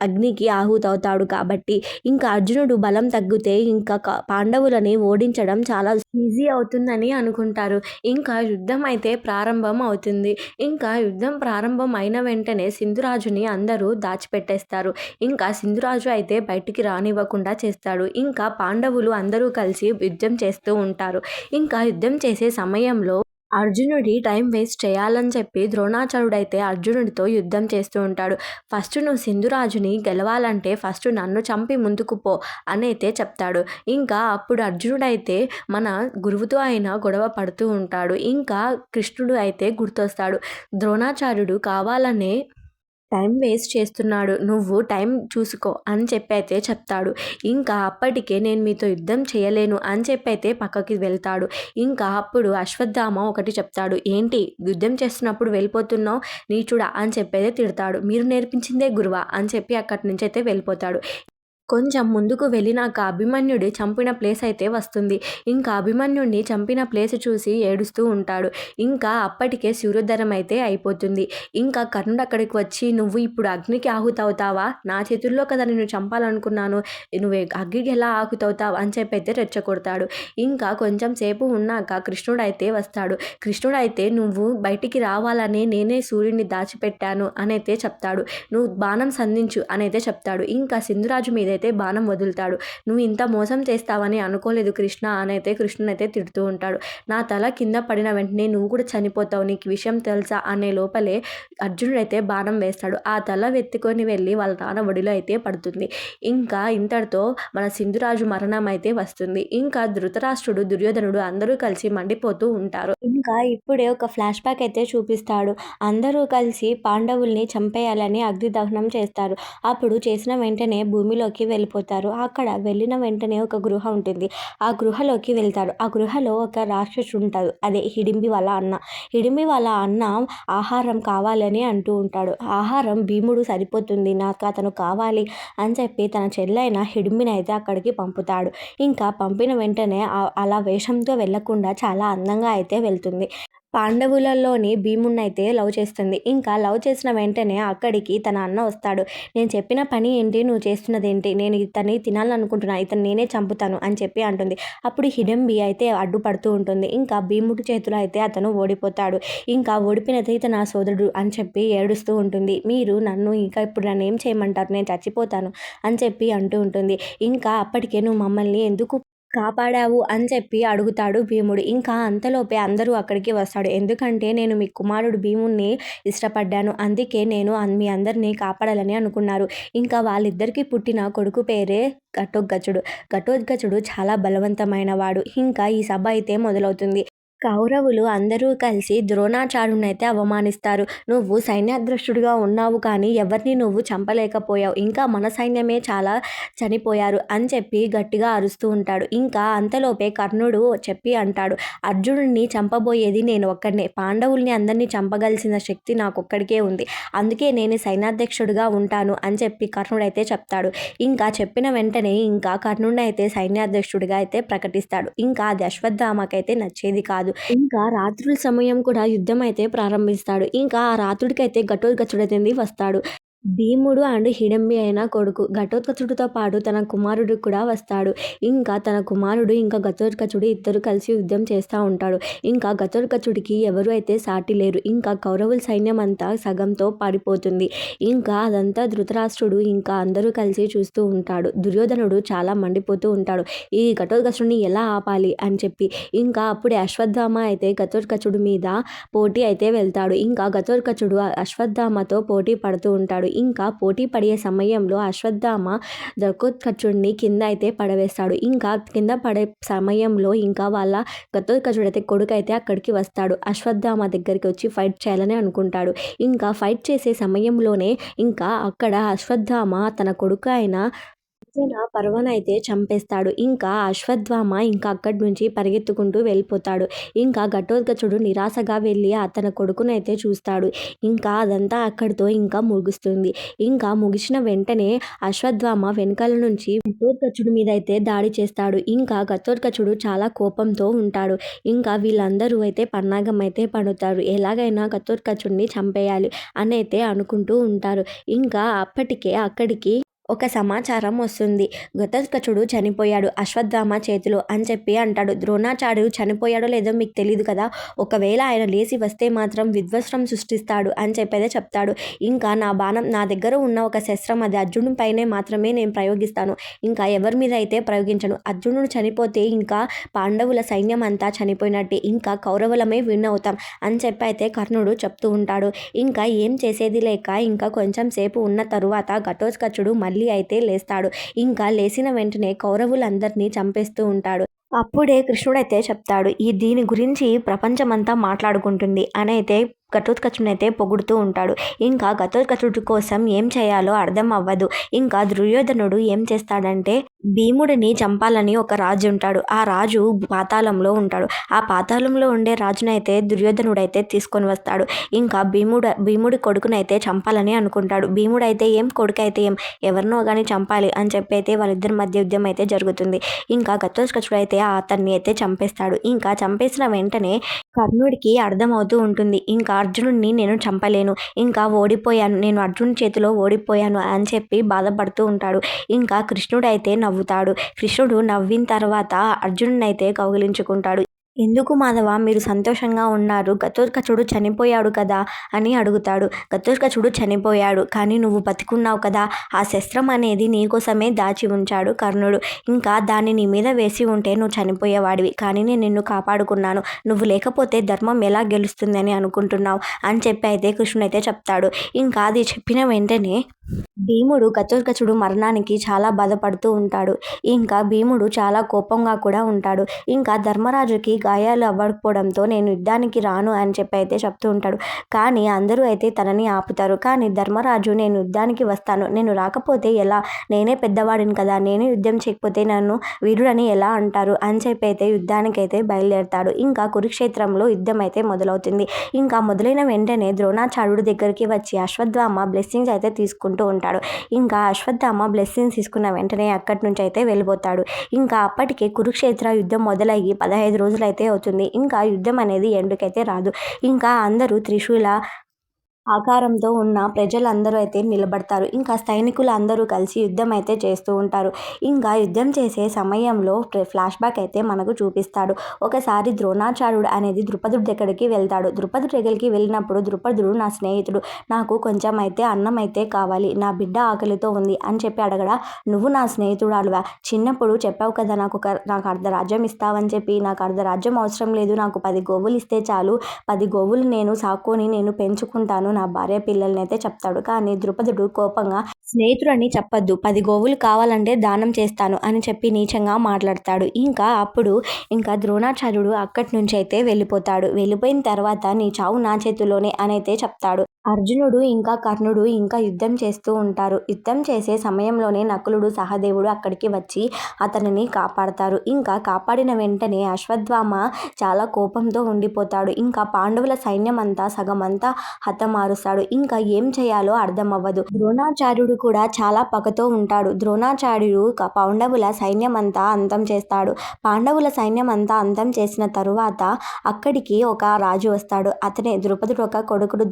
అగ్నికి ఆహుతవుతాడు కాబట్టి. ఇంకా అర్జునుడు బలం తగ్గితే ఇంకా పాండవులని ఓడించడం చాలా ఈజీ అవుతుందని అనుకుంటారు. ఇంకా యుద్ధం అయితే ప్రారంభం అవుతుంది. ఇంకా యుద్ధం ప్రారంభం అయిన వెంటనే సింధురాజుని అందరూ దాచిపెట్టేస్తారు. ఇంకా సింధురాజు అయితే బయటికి రానివ్వకుండా చేస్తాడు. ఇంకా పాండవులు అందరూ కలిసి యుద్ధం చేస్తూ ఉంటారు. ఇంకా యుద్ధం చేసే సమయంలో అర్జునుడి టైం వేస్ట్ చేయాలని చెప్పి ద్రోణాచార్యుడైతే అర్జునుడితో యుద్ధం చేస్తూ ఉంటాడు. ఫస్ట్ నువ్వు సింధురాజుని గెలవాలంటే ఫస్ట్ నన్ను చంపి ముందుకు పో అనైతే చెప్తాడు. ఇంకా అప్పుడు అర్జునుడైతే మన గురువుతో అయినా గొడవ పడుతూ ఉంటాడు. ఇంకా కృష్ణుడు అయితే గుర్తొస్తాడు. ద్రోణాచార్యుడు కావాలనే టైం వేస్ట్ చేస్తున్నాడు, నువ్వు టైం చూసుకో అని చెప్పైతే చెప్తాడు. ఇంకా అప్పటికే నేను మీతో యుద్ధం చేయలేను అని చెప్పైతే పక్కకి వెళ్తాడు. ఇంకా అప్పుడు అశ్వత్థామ ఒకటి చెప్తాడు. ఏంటి యుద్ధం చేస్తున్నప్పుడు వెళ్ళిపోతున్నావు నీచుడా అని చెప్పైతే తిడతాడు. మీరు నేర్పించిందే గురువా అని చెప్పి అక్కడి నుంచి అయితే వెళ్ళిపోతాడు. కొంచెం ముందుకు వెళ్ళినాక అభిమన్యుడి చంపిన ప్లేస్ అయితే వస్తుంది. ఇంకా అభిమన్యుడిని చంపిన ప్లేస్ చూసి ఏడుస్తూ ఉంటాడు. ఇంకా అప్పటికే సూర్యోదయం అయితే అయిపోతుంది. ఇంకా కర్ణుడు అక్కడికి వచ్చి నువ్వు ఇప్పుడు అగ్నికి ఆహుతవుతావా, నా చేతుల్లో కదా నిన్ను చంపాలనుకున్నాను, నువ్వు అగ్నికి ఎలా ఆహుతవుతావు అని చెప్పి అయితే రెచ్చగొడతాడు. ఇంకా కొంచెం సేపు ఉన్నాక కృష్ణుడు అయితే వస్తాడు. కృష్ణుడు అయితే నువ్వు బయటికి రావాలని నేనే సూర్యుడిని దాచిపెట్టాను అనైతే చెప్తాడు. నువ్వు బాణం సంధించు అనైతే చెప్తాడు. ఇంకా సింధురాజు మీద అయితే బాణం వదులుతాడు. నువ్వు ఇంత మోసం చేస్తావని అనుకోలేదు కృష్ణ అనైతే కృష్ణునైతే తిడుతూ ఉంటాడు. నా తల కింద పడిన వెంటనే నువ్వు కూడా చనిపోతావు, నీకు విషయం తెలుసా అనే లోపలే అర్జునుడైతే బాణం వేస్తాడు. ఆ తల వెత్తుకొని వెళ్ళి వాళ్ళ నాన్న ఒడిలో అయితే పడుతుంది. ఇంకా ఇంతటితో మన సింధురాజు మరణం అయితే వస్తుంది. ఇంకా ధృతరాష్ట్రుడు దుర్యోధనుడు అందరూ కలిసి మండిపోతూ ఉంటారు. ఇంకా ఇప్పుడే ఒక ఫ్లాష్ బ్యాక్ అయితే చూపిస్తాడు. అందరూ కలిసి పాండవుల్ని చంపేయాలని అగ్ని దహనం చేస్తారు. అప్పుడు చేసిన వెంటనే భూమిలోకి వెళ్ళిపోతారు. అక్కడ వెళ్ళిన వెంటనే ఒక గృహ ఉంటుంది. ఆ గృహలోకి వెళ్తాడు. ఆ గృహలో ఒక రాక్షసుడు ఉంటాడు. అదే హిడింబి వాళ్ళ అన్న. హిడింబి వాళ్ళ అన్న ఆహారం కావాలని అంటూ ఉంటాడు. ఆహారం భీముడు సరిపోతుంది, నాకు అతను కావాలి అని చెప్పి తన చెల్లైన హిడింబిని అయితే అక్కడికి పంపుతాడు. ఇంకా పంపిన వెంటనే అలా వేషంతో వెళ్లకుండా చాలా అందంగా అయితే వెళ్తుంది. పాండవులలోని భీమున్నైతే లవ్ చేస్తుంది. ఇంకా లవ్ చేసిన వెంటనే అక్కడికి తన అన్న వస్తాడు. నేను చెప్పిన పని ఏంటి, నువ్వు చేస్తున్నదేంటి, నేను ఇతన్ని తినాలనుకుంటున్నా, ఇతను నేనే చంపుతాను అని చెప్పి అంటుంది. అప్పుడు హిడంబి అయితే అడ్డుపడుతూ ఉంటుంది. ఇంకా భీముడి చేతిలో అయితే అతను ఓడిపోతాడు. ఇంకా ఓడిపోయినది ఇతను నా సోదరుడు అని చెప్పి ఏడుస్తూ ఉంటుంది. మీరు నన్ను ఇంకా ఇప్పుడు నన్ను ఏం చేయమంటారు, నేను చచ్చిపోతాను అని చెప్పి అంటూ ఉంటుంది. ఇంకా అప్పటికే నువ్వు మమ్మల్ని ఎందుకు కాపాడావు అని చెప్పి అడుగుతాడు భీముడు. ఇంకా అంతలోపే అందరూ అక్కడికి వస్తాడు. ఎందుకంటే నేను మీ కుమారుడు భీముడిని ఇష్టపడ్డాను, అందుకే నేను మీ అందరినీ కాపాడాలని అనుకున్నారు. ఇంకా వాళ్ళిద్దరికీ పుట్టిన కొడుకు పేరే ఘటోత్కచుడు. ఘటోత్కచుడు చాలా బలవంతమైన వాడు. ఇంకా ఈ సభ అయితే మొదలవుతుంది. కౌరవులు అందరూ కలిసి ద్రోణాచార్యునైతే అవమానిస్తారు. నువ్వు సైన్యాధ్యక్షుడిగా ఉన్నావు కానీ ఎవరిని నువ్వు చంపలేకపోయావు, ఇంకా మన సైన్యమే చాలా చనిపోయారు అని చెప్పి గట్టిగా అరుస్తూ ఉంటాడు. ఇంకా అంతలోపే కర్ణుడు చెప్పి అంటాడు, అర్జునుడిని చంపబోయేది నేను ఒక్కడినే, పాండవుల్ని అందరినీ చంపగలిసిన శక్తి నాకొక్కడికే ఉంది, అందుకే నేను సైన్యాధ్యక్షుడిగా ఉంటాను అని చెప్పి కర్ణుడైతే చెప్తాడు. ఇంకా చెప్పిన వెంటనే ఇంకా కర్ణుడిని అయితే సైన్యాధ్యక్షుడిగా అయితే ప్రకటిస్తాడు. ఇంకా అది అశ్వత్థామకైతే నచ్చేది కాదు. ఇంకా రాత్రుల సమయం కూడా యుద్ధం అయితే ప్రారంభిస్తాడు. ఇంకా ఆ రాత్రుడికైతే ఘటోత్కచుడైతే వస్తాడు. భీముడు అండ్ హిడంబి అయిన కొడుకు ఘటోత్కచుడితో పాటు తన కుమారుడు కూడా వస్తాడు. ఇంకా తన కుమారుడు ఇంకా ఘటోత్కచుడు ఇద్దరు కలిసి యుద్ధం చేస్తూ ఉంటాడు. ఇంకా ఘటోత్కచుడికి ఎవరు అయితే సాటి లేరు. ఇంకా కౌరవుల సైన్యం అంతా సగంతో పడిపోతుంది. ఇంకా అదంతా ధృతరాష్ట్రుడు ఇంకా అందరూ కలిసి చూస్తూ ఉంటాడు. దుర్యోధనుడు చాలా మండిపోతూ ఉంటాడు, ఈ ఘటోత్కచుడిని ఎలా ఆపాలి అని చెప్పి. ఇంకా అప్పుడే అశ్వత్థామ అయితే ఘటోత్కచుడి మీద పోటీ అయితే వెళ్తాడు. ఇంకా ఘటోత్కచుడు అశ్వత్థామతో పోటీ పడుతూ ఉంటాడు. ఇంకా పోటీ పడే సమయంలో అశ్వత్థామ ఘటోత్కచుడిని కింద అయితే పడవేస్తాడు. ఇంకా కింద పడే సమయంలో ఇంకా వాళ్ళ ఘటోత్కచుడైతే కొడుకు అయితే అక్కడికి వస్తాడు. అశ్వత్థామ దగ్గరికి వచ్చి ఫైట్ చేయాలని అనుకుంటాడు. ఇంకా ఫైట్ చేసే సమయంలోనే ఇంకా అక్కడ అశ్వత్థామ తన కొడుకు అయిన వచ్చిన పర్వనైతే చంపేస్తాడు. ఇంకా అశ్వత్థామ ఇంకా అక్కడి నుంచి పరిగెత్తుకుంటూ వెళ్ళిపోతాడు. ఇంకా ఘటోత్కచుడు నిరాశగా వెళ్ళి తన కొడుకునైతే చూస్తాడు. ఇంకా అదంతా అక్కడితో ఇంకా ముగుస్తుంది. ఇంకా ముగిసిన వెంటనే అశ్వత్థామ వెనకాల నుంచి ఘటోత్కచుడి మీద అయితే దాడి చేస్తాడు. ఇంకా ఘటోత్కచుడు చాలా కోపంతో ఉంటాడు. ఇంకా వీళ్ళందరూ అయితే పన్నాగం అయితే పడుతారు. ఎలాగైనా ఘటోత్కచుడిని చంపేయాలి అని అయితే అనుకుంటూ ఉంటారు. ఇంకా అప్పటికే అక్కడికి ఒక సమాచారం వస్తుంది. ఘటోత్కచుడు చనిపోయాడు అశ్వత్థామ చేతిలో అని చెప్పి అంటాడు. ద్రోణాచార్యుడు చనిపోయాడో లేదో మీకు తెలీదు కదా, ఒకవేళ ఆయన లేచి వస్తే మాత్రం విధ్వంసం సృష్టిస్తాడు అని చెప్పేదే చెప్తాడు. ఇంకా నా బాణం నా దగ్గర ఉన్న ఒక శస్త్రం అది అర్జునుడి పైనే మాత్రమే నేను ప్రయోగిస్తాను. ఇంకా ఎవరి మీద అయితే ప్రయోగించను. అర్జునుడు చనిపోతే ఇంకా పాండవుల సైన్యం అంతా చనిపోయినట్టే. ఇంకా కౌరవులమే విన్ అవుతాం అని చెప్పి అయితే కర్ణుడు చెప్తూ ఉంటాడు. ఇంకా ఏం చేసేది లేక ఇంకా కొంచెం సేపు ఉన్న తరువాత ఘటోత్కచుడు మళ్ళీ అయితే లేస్తాడు. ఇంకా లేచిన వెంటనే కౌరవులందరినీ చంపేస్తూ ఉంటాడు. అప్పుడే కృష్ణుడైతే చెప్తాడు, దీని గురించి ప్రపంచమంతా మాట్లాడుకుంటుంది అని అయితే ఘటోత్కచుడినైతే పొగుడుతూ ఉంటాడు. ఇంకా ఘటోత్కచుడి కోసం ఏం చేయాలో అర్థం అవ్వదు. ఇంకా దుర్యోధనుడు ఏం చేస్తాడంటే భీముడిని చంపాలని ఒక రాజు ఉంటాడు. ఆ రాజు పాతాళంలో ఉంటాడు. ఆ పాతాళంలో ఉండే రాజునైతే దుర్యోధనుడైతే తీసుకొని వస్తాడు. ఇంకా భీముడి కొడుకునైతే చంపాలని అనుకుంటాడు. భీముడైతే ఏం కొడుకైతే ఏం ఎవరినో కానీ చంపాలి అని చెప్పి అయితే వాళ్ళిద్దరి మధ్య యుద్ధం అయితే జరుగుతుంది. ఇంకా ఘటోత్కచుడు అయితే అతన్ని అయితే చంపేస్తాడు. ఇంకా చంపేసిన వెంటనే కర్ణుడికి అర్థమవుతూ ఉంటుంది, ఇంకా అర్జునుడిని నేను చంపలేను, ఇంకా ఓడిపోయాను, నేను అర్జునుడి చేతిలో ఓడిపోయాను అని చెప్పి బాధపడుతూ ఉంటాడు. ఇంకా కృష్ణుడు అయితే నవ్వుతాడు. కృష్ణుడు నవ్విన తర్వాత అర్జునుడిని అయితే కౌగిలించుకుంటాడు. ఎందుకు మాధవ మీరు సంతోషంగా ఉన్నారు, ఘటోత్కచుడు చనిపోయాడు కదా అని అడుగుతాడు. ఘటోత్కచుడు చనిపోయాడు కానీ నువ్వు బతికున్నావు కదా, ఆ శస్త్రం అనేది నీకోసమే దాచి ఉంచాడు కర్ణుడు. ఇంకా దాన్ని నీ మీద వేసి ఉంటే నువ్వు చనిపోయేవాడివి, కానీ నేను నిన్ను కాపాడుకున్నాను. నువ్వు లేకపోతే ధర్మం ఎలా గెలుస్తుందని అనుకుంటున్నావు అని చెప్పి అయితే కృష్ణుడు అయితే చెప్తాడు. ఇంకా అది చెప్పిన వెంటనే భీముడు ఘటోత్కచుడు మరణానికి చాలా బాధపడుతూ ఉంటాడు. ఇంకా భీముడు చాలా కోపంగా కూడా ఉంటాడు. ఇంకా ధర్మరాజుకి గాయాలు అవ్వకపోవడంతో నేను యుద్ధానికి రాను అని చెప్పి అయితే చెప్తూ ఉంటాడు. కానీ అందరూ అయితే తనని ఆపుతారు. కానీ ధర్మరాజు నేను యుద్ధానికి వస్తాను, నేను రాకపోతే ఎలా, నేనే పెద్దవాడిని కదా, నేనే యుద్ధం చేయకపోతే నన్ను వీరుడని ఎలా అంటారు అని చెప్పి అయితే యుద్ధానికైతే బయలుదేరతాడు. ఇంకా కురుక్షేత్రంలో యుద్ధం అయితే మొదలవుతుంది. ఇంకా మొదలైన వెంటనే ద్రోణాచార్యుడి దగ్గరికి వచ్చి అశ్వత్థామ బ్లెస్సింగ్స్ అయితే తీసుకుంటూ ఉంటాడు. ఇంకా అశ్వత్థామ బ్లెస్సింగ్స్ తీసుకున్న వెంటనే అక్కడి నుంచి అయితే వెళ్ళిపోతాడు. ఇంకా అప్పటికే కురుక్షేత్ర యుద్ధం మొదలయ్యి 15 రోజులు అయితే అవుతుంది. ఇంకా యుద్ధం అనేది ఎండుకైతే రాదు. ఇంకా అందరూ త్రిశూల ఆకారంతో ఉన్న ప్రజలందరూ అయితే నిలబడతారు. ఇంకా సైనికులు అందరూ కలిసి యుద్ధం అయితే చేస్తూ ఉంటారు. ఇంకా యుద్ధం చేసే సమయంలో ఫ్లాష్ బ్యాక్ అయితే మనకు చూపిస్తాడు. ఒకసారి ద్రోణాచార్యుడు అనేది ద్రుపదుడి దగ్గరికి వెళ్తాడు. ద్రుపదుడి దగ్గరికి వెళ్ళినప్పుడు ద్రుపదుడు నా స్నేహితుడు, నాకు కొంచెం అయితే అన్నం అయితే కావాలి, నా బిడ్డ ఆకలితో ఉంది అని చెప్పి అడగడా, నువ్వు నా స్నేహితుడాలువా, చిన్నప్పుడు చెప్పావు కదా నాకు అర్ధ రాజ్యం ఇస్తావని చెప్పి, నాకు అర్ధ రాజ్యం అవసరం లేదు, నాకు 10 గోవులు ఇస్తే చాలు, 10 గోవులు నేను సాకొని నేను పెంచుకుంటాను నా భార్య పిల్లల్ని అయితే చెప్తాడు. కానీ ద్రుపదుడు కోపంగా స్నేహితుడని చెప్పొద్దు, 10 గోవులు కావాలంటే దానం చేస్తాను అని చెప్పి నీచంగా మాట్లాడతాడు. ఇంకా అప్పుడు ఇంకా ద్రోణాచార్యుడు అక్కడి నుంచి అయితే వెళ్ళిపోతాడు. వెళ్ళిపోయిన తర్వాత నీ చావు నా చేతిలోనే అని అయితే చెప్తాడు. అర్జునుడు ఇంకా కర్ణుడు ఇంకా యుద్ధం చేస్తూ ఉంటారు. యుద్ధం చేసే సమయంలోనే నకులుడు సహదేవుడు అక్కడికి వచ్చి అతనిని కాపాడతారు. ఇంకా కాపాడిన వెంటనే అశ్వత్థామ చాలా కోపంతో ఉండిపోతాడు. ఇంకా పాండవుల సైన్యం అంతా సగం అంతా హతమారుస్తాడు. ఇంకా ఏం చేయాలో అర్థం అవ్వదు. ద్రోణాచార్యుడు కూడా చాలా పగతో ఉంటాడు. ద్రోణాచార్యుడు పాండవుల సైన్యం అంతా అంతం చేస్తాడు. పాండవుల సైన్యం అంతా అంతం చేసిన తరువాత అక్కడికి ఒక రాజు వస్తాడు. అతనే ద్రుపదుడు ఒక కొడుకుడు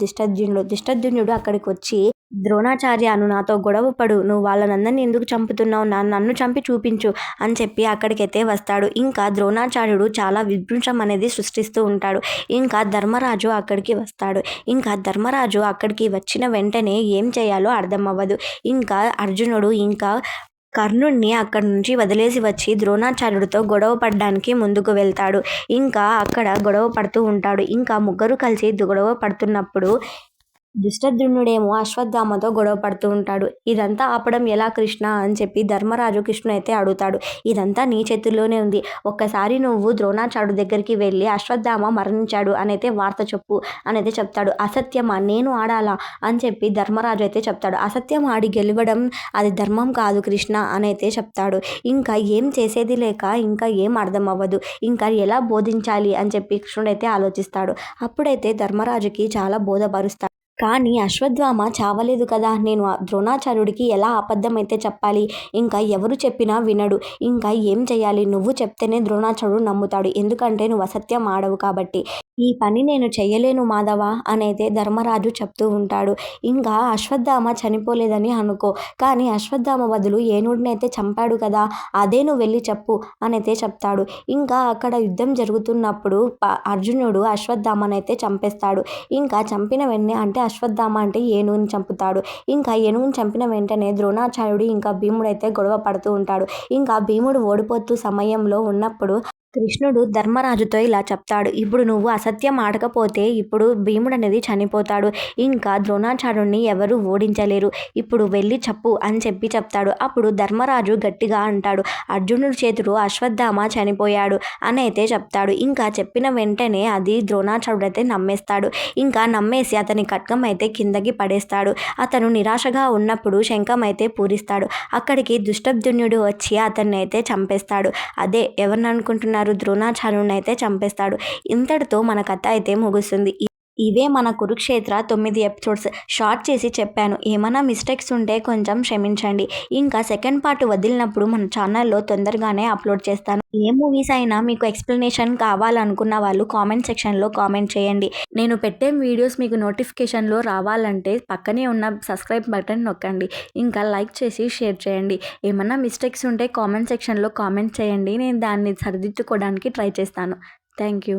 ధృష్టద్యుమ్నుడు అక్కడికి వచ్చి, ద్రోణాచార్యను నాతో గొడవ పడు, నువ్వు వాళ్ళనందరినీ ఎందుకు చంపుతున్నావు, నన్ను చంపి చూపించు అని చెప్పి అక్కడికైతే వస్తాడు. ఇంకా ద్రోణాచార్యుడు చాలా విధ్వంసం అనేది సృష్టిస్తూ ఉంటాడు. ఇంకా ధర్మరాజు అక్కడికి వస్తాడు. ఇంకా ధర్మరాజు అక్కడికి వచ్చిన వెంటనే ఏం చేయాలో అర్థం అవ్వదు. ఇంకా అర్జునుడు ఇంకా కర్ణుడిని అక్కడి నుంచి వదిలేసి వచ్చి ద్రోణాచార్యుడితో గొడవ పడడానికి ముందుకు వెళ్తాడు. ఇంకా అక్కడ గొడవ పడుతూ ఉంటాడు. ఇంకా ముగ్గురు కలిసి గొడవ పడుతున్నప్పుడు దుష్టద్యుమ్నుడేమో అశ్వత్థామతో గొడవ పడుతూ ఉంటాడు. ఇదంతా ఆపడం ఎలా కృష్ణ అని చెప్పి ధర్మరాజు కృష్ణుని అయితే అడుగుతాడు. ఇదంతా నీ చేతుల్లోనే ఉంది. ఒక్కసారి నువ్వు ద్రోణాచార్యుడి దగ్గరికి వెళ్ళి అశ్వత్థామ మరణించాడు అనైతే వార్త చెప్పు అనైతే చెప్తాడు. అసత్యమా నేను ఆడాలా అని చెప్పి ధర్మరాజు అయితే చెప్తాడు. అసత్యం ఆడి గెలవడం అది ధర్మం కాదు కృష్ణ అనైతే చెప్తాడు. ఇంకా ఏం చేసేది లేక ఇంకా ఏం అర్థం అవ్వదు. ఇంకా ఎలా బోధించాలి అని చెప్పి కృష్ణుడైతే ఆలోచిస్తాడు. అప్పుడైతే ధర్మరాజుకి చాలా బోధపరుస్తాడు. కానీ అశ్వత్థామ చావలేదు కదా! నేను ద్రోణాచార్యుడికి ఎలా అబద్ధమైతే చెప్పాలి? ఇంకా ఎవరు చెప్పినా వినడు. ఇంకా ఏం చేయాలి? నువ్వు చెప్తేనే ద్రోణాచార్యుడు నమ్ముతాడు. ఎందుకంటే నువ్వు అసత్యం ఆడవు కాబట్టి. ఈ పని నేను చెయ్యలేను మాధవ అనైతే ధర్మరాజు చెప్తూ ఉంటాడు. ఇంకా అశ్వత్థామ చనిపోలేదని అనుకో. కానీ అశ్వత్థామ బదులు ఏనుడినైతే చంపాడు కదా! అదే నువ్వు వెళ్ళి చెప్పు అనైతే చెప్తాడు. ఇంకా అక్కడ యుద్ధం జరుగుతున్నప్పుడు అర్జునుడు అశ్వత్థామనైతే చంపేస్తాడు. ఇంకా చంపిన వెంటనే అంటే అశ్వత్థామ అంటే ఏనుగుని చంపుతాడు. ఇంకా ఏనుగుని చంపిన వెంటనే ద్రోణాచార్యుడు ఇంకా భీముడైతే గొడవ పడుతూ ఉంటాడు. ఇంకా భీముడు ఓడిపోతూ సమయంలో ఉన్నప్పుడు కృష్ణుడు ధర్మరాజుతో ఇలా చెప్తాడు. ఇప్పుడు నువ్వు అసత్యం ఆడకపోతే ఇప్పుడు భీముడు అనేది చనిపోతాడు. ఇంకా ద్రోణాచార్యుడిని ఎవరు ఓడించలేరు. ఇప్పుడు వెళ్ళి చెప్పు అని చెప్పి చెప్తాడు. అప్పుడు ధర్మరాజు గట్టిగా అంటాడు. అర్జునుడి చేతిలో అశ్వత్థామ చనిపోయాడు అని అయితే చెప్తాడు. ఇంకా చెప్పిన వెంటనే అది ద్రోణాచార్యుడు అయితే నమ్మేస్తాడు. ఇంకా నమ్మేసి అతని ఖడ్గం అయితే కిందకి పడేస్తాడు. అతను నిరాశగా ఉన్నప్పుడు శంఖం అయితే పూరిస్తాడు. అక్కడికి దుష్టద్యుమ్నుడు వచ్చి అతన్ని అయితే చంపేస్తాడు. అదే ఎవరిని అనుకుంటున్నారు? ద్రోణాచార్యుడిని అయితే చంపేస్తాడు. ఇంతటితో మన కథ అయితే ముగుస్తుంది. ఇవే మన కురుక్షేత్ర 9 ఎపిసోడ్స్. షార్ట్ చేసి చెప్పాను. ఏమైనా మిస్టేక్స్ ఉంటే కొంచెం క్షమించండి. ఇంకా సెకండ్ పార్ట్ వదిలినప్పుడు మన ఛానల్లో తొందరగానే అప్లోడ్ చేస్తాను. ఏ మూవీస్ అయినా మీకు ఎక్స్ప్లెనేషన్ కావాలనుకున్న వాళ్ళు కామెంట్ సెక్షన్లో కామెంట్ చేయండి. నేను పెట్టే వీడియోస్ మీకు నోటిఫికేషన్లో రావాలంటే పక్కనే ఉన్న సబ్స్క్రైబ్ బటన్ నొక్కండి. ఇంకా లైక్ చేసి షేర్ చేయండి. ఏమైనా మిస్టేక్స్ ఉంటే కామెంట్ సెక్షన్లో కామెంట్ చేయండి. నేను దాన్ని సరిదిద్దుకోవడానికి ట్రై చేస్తాను. Thank you.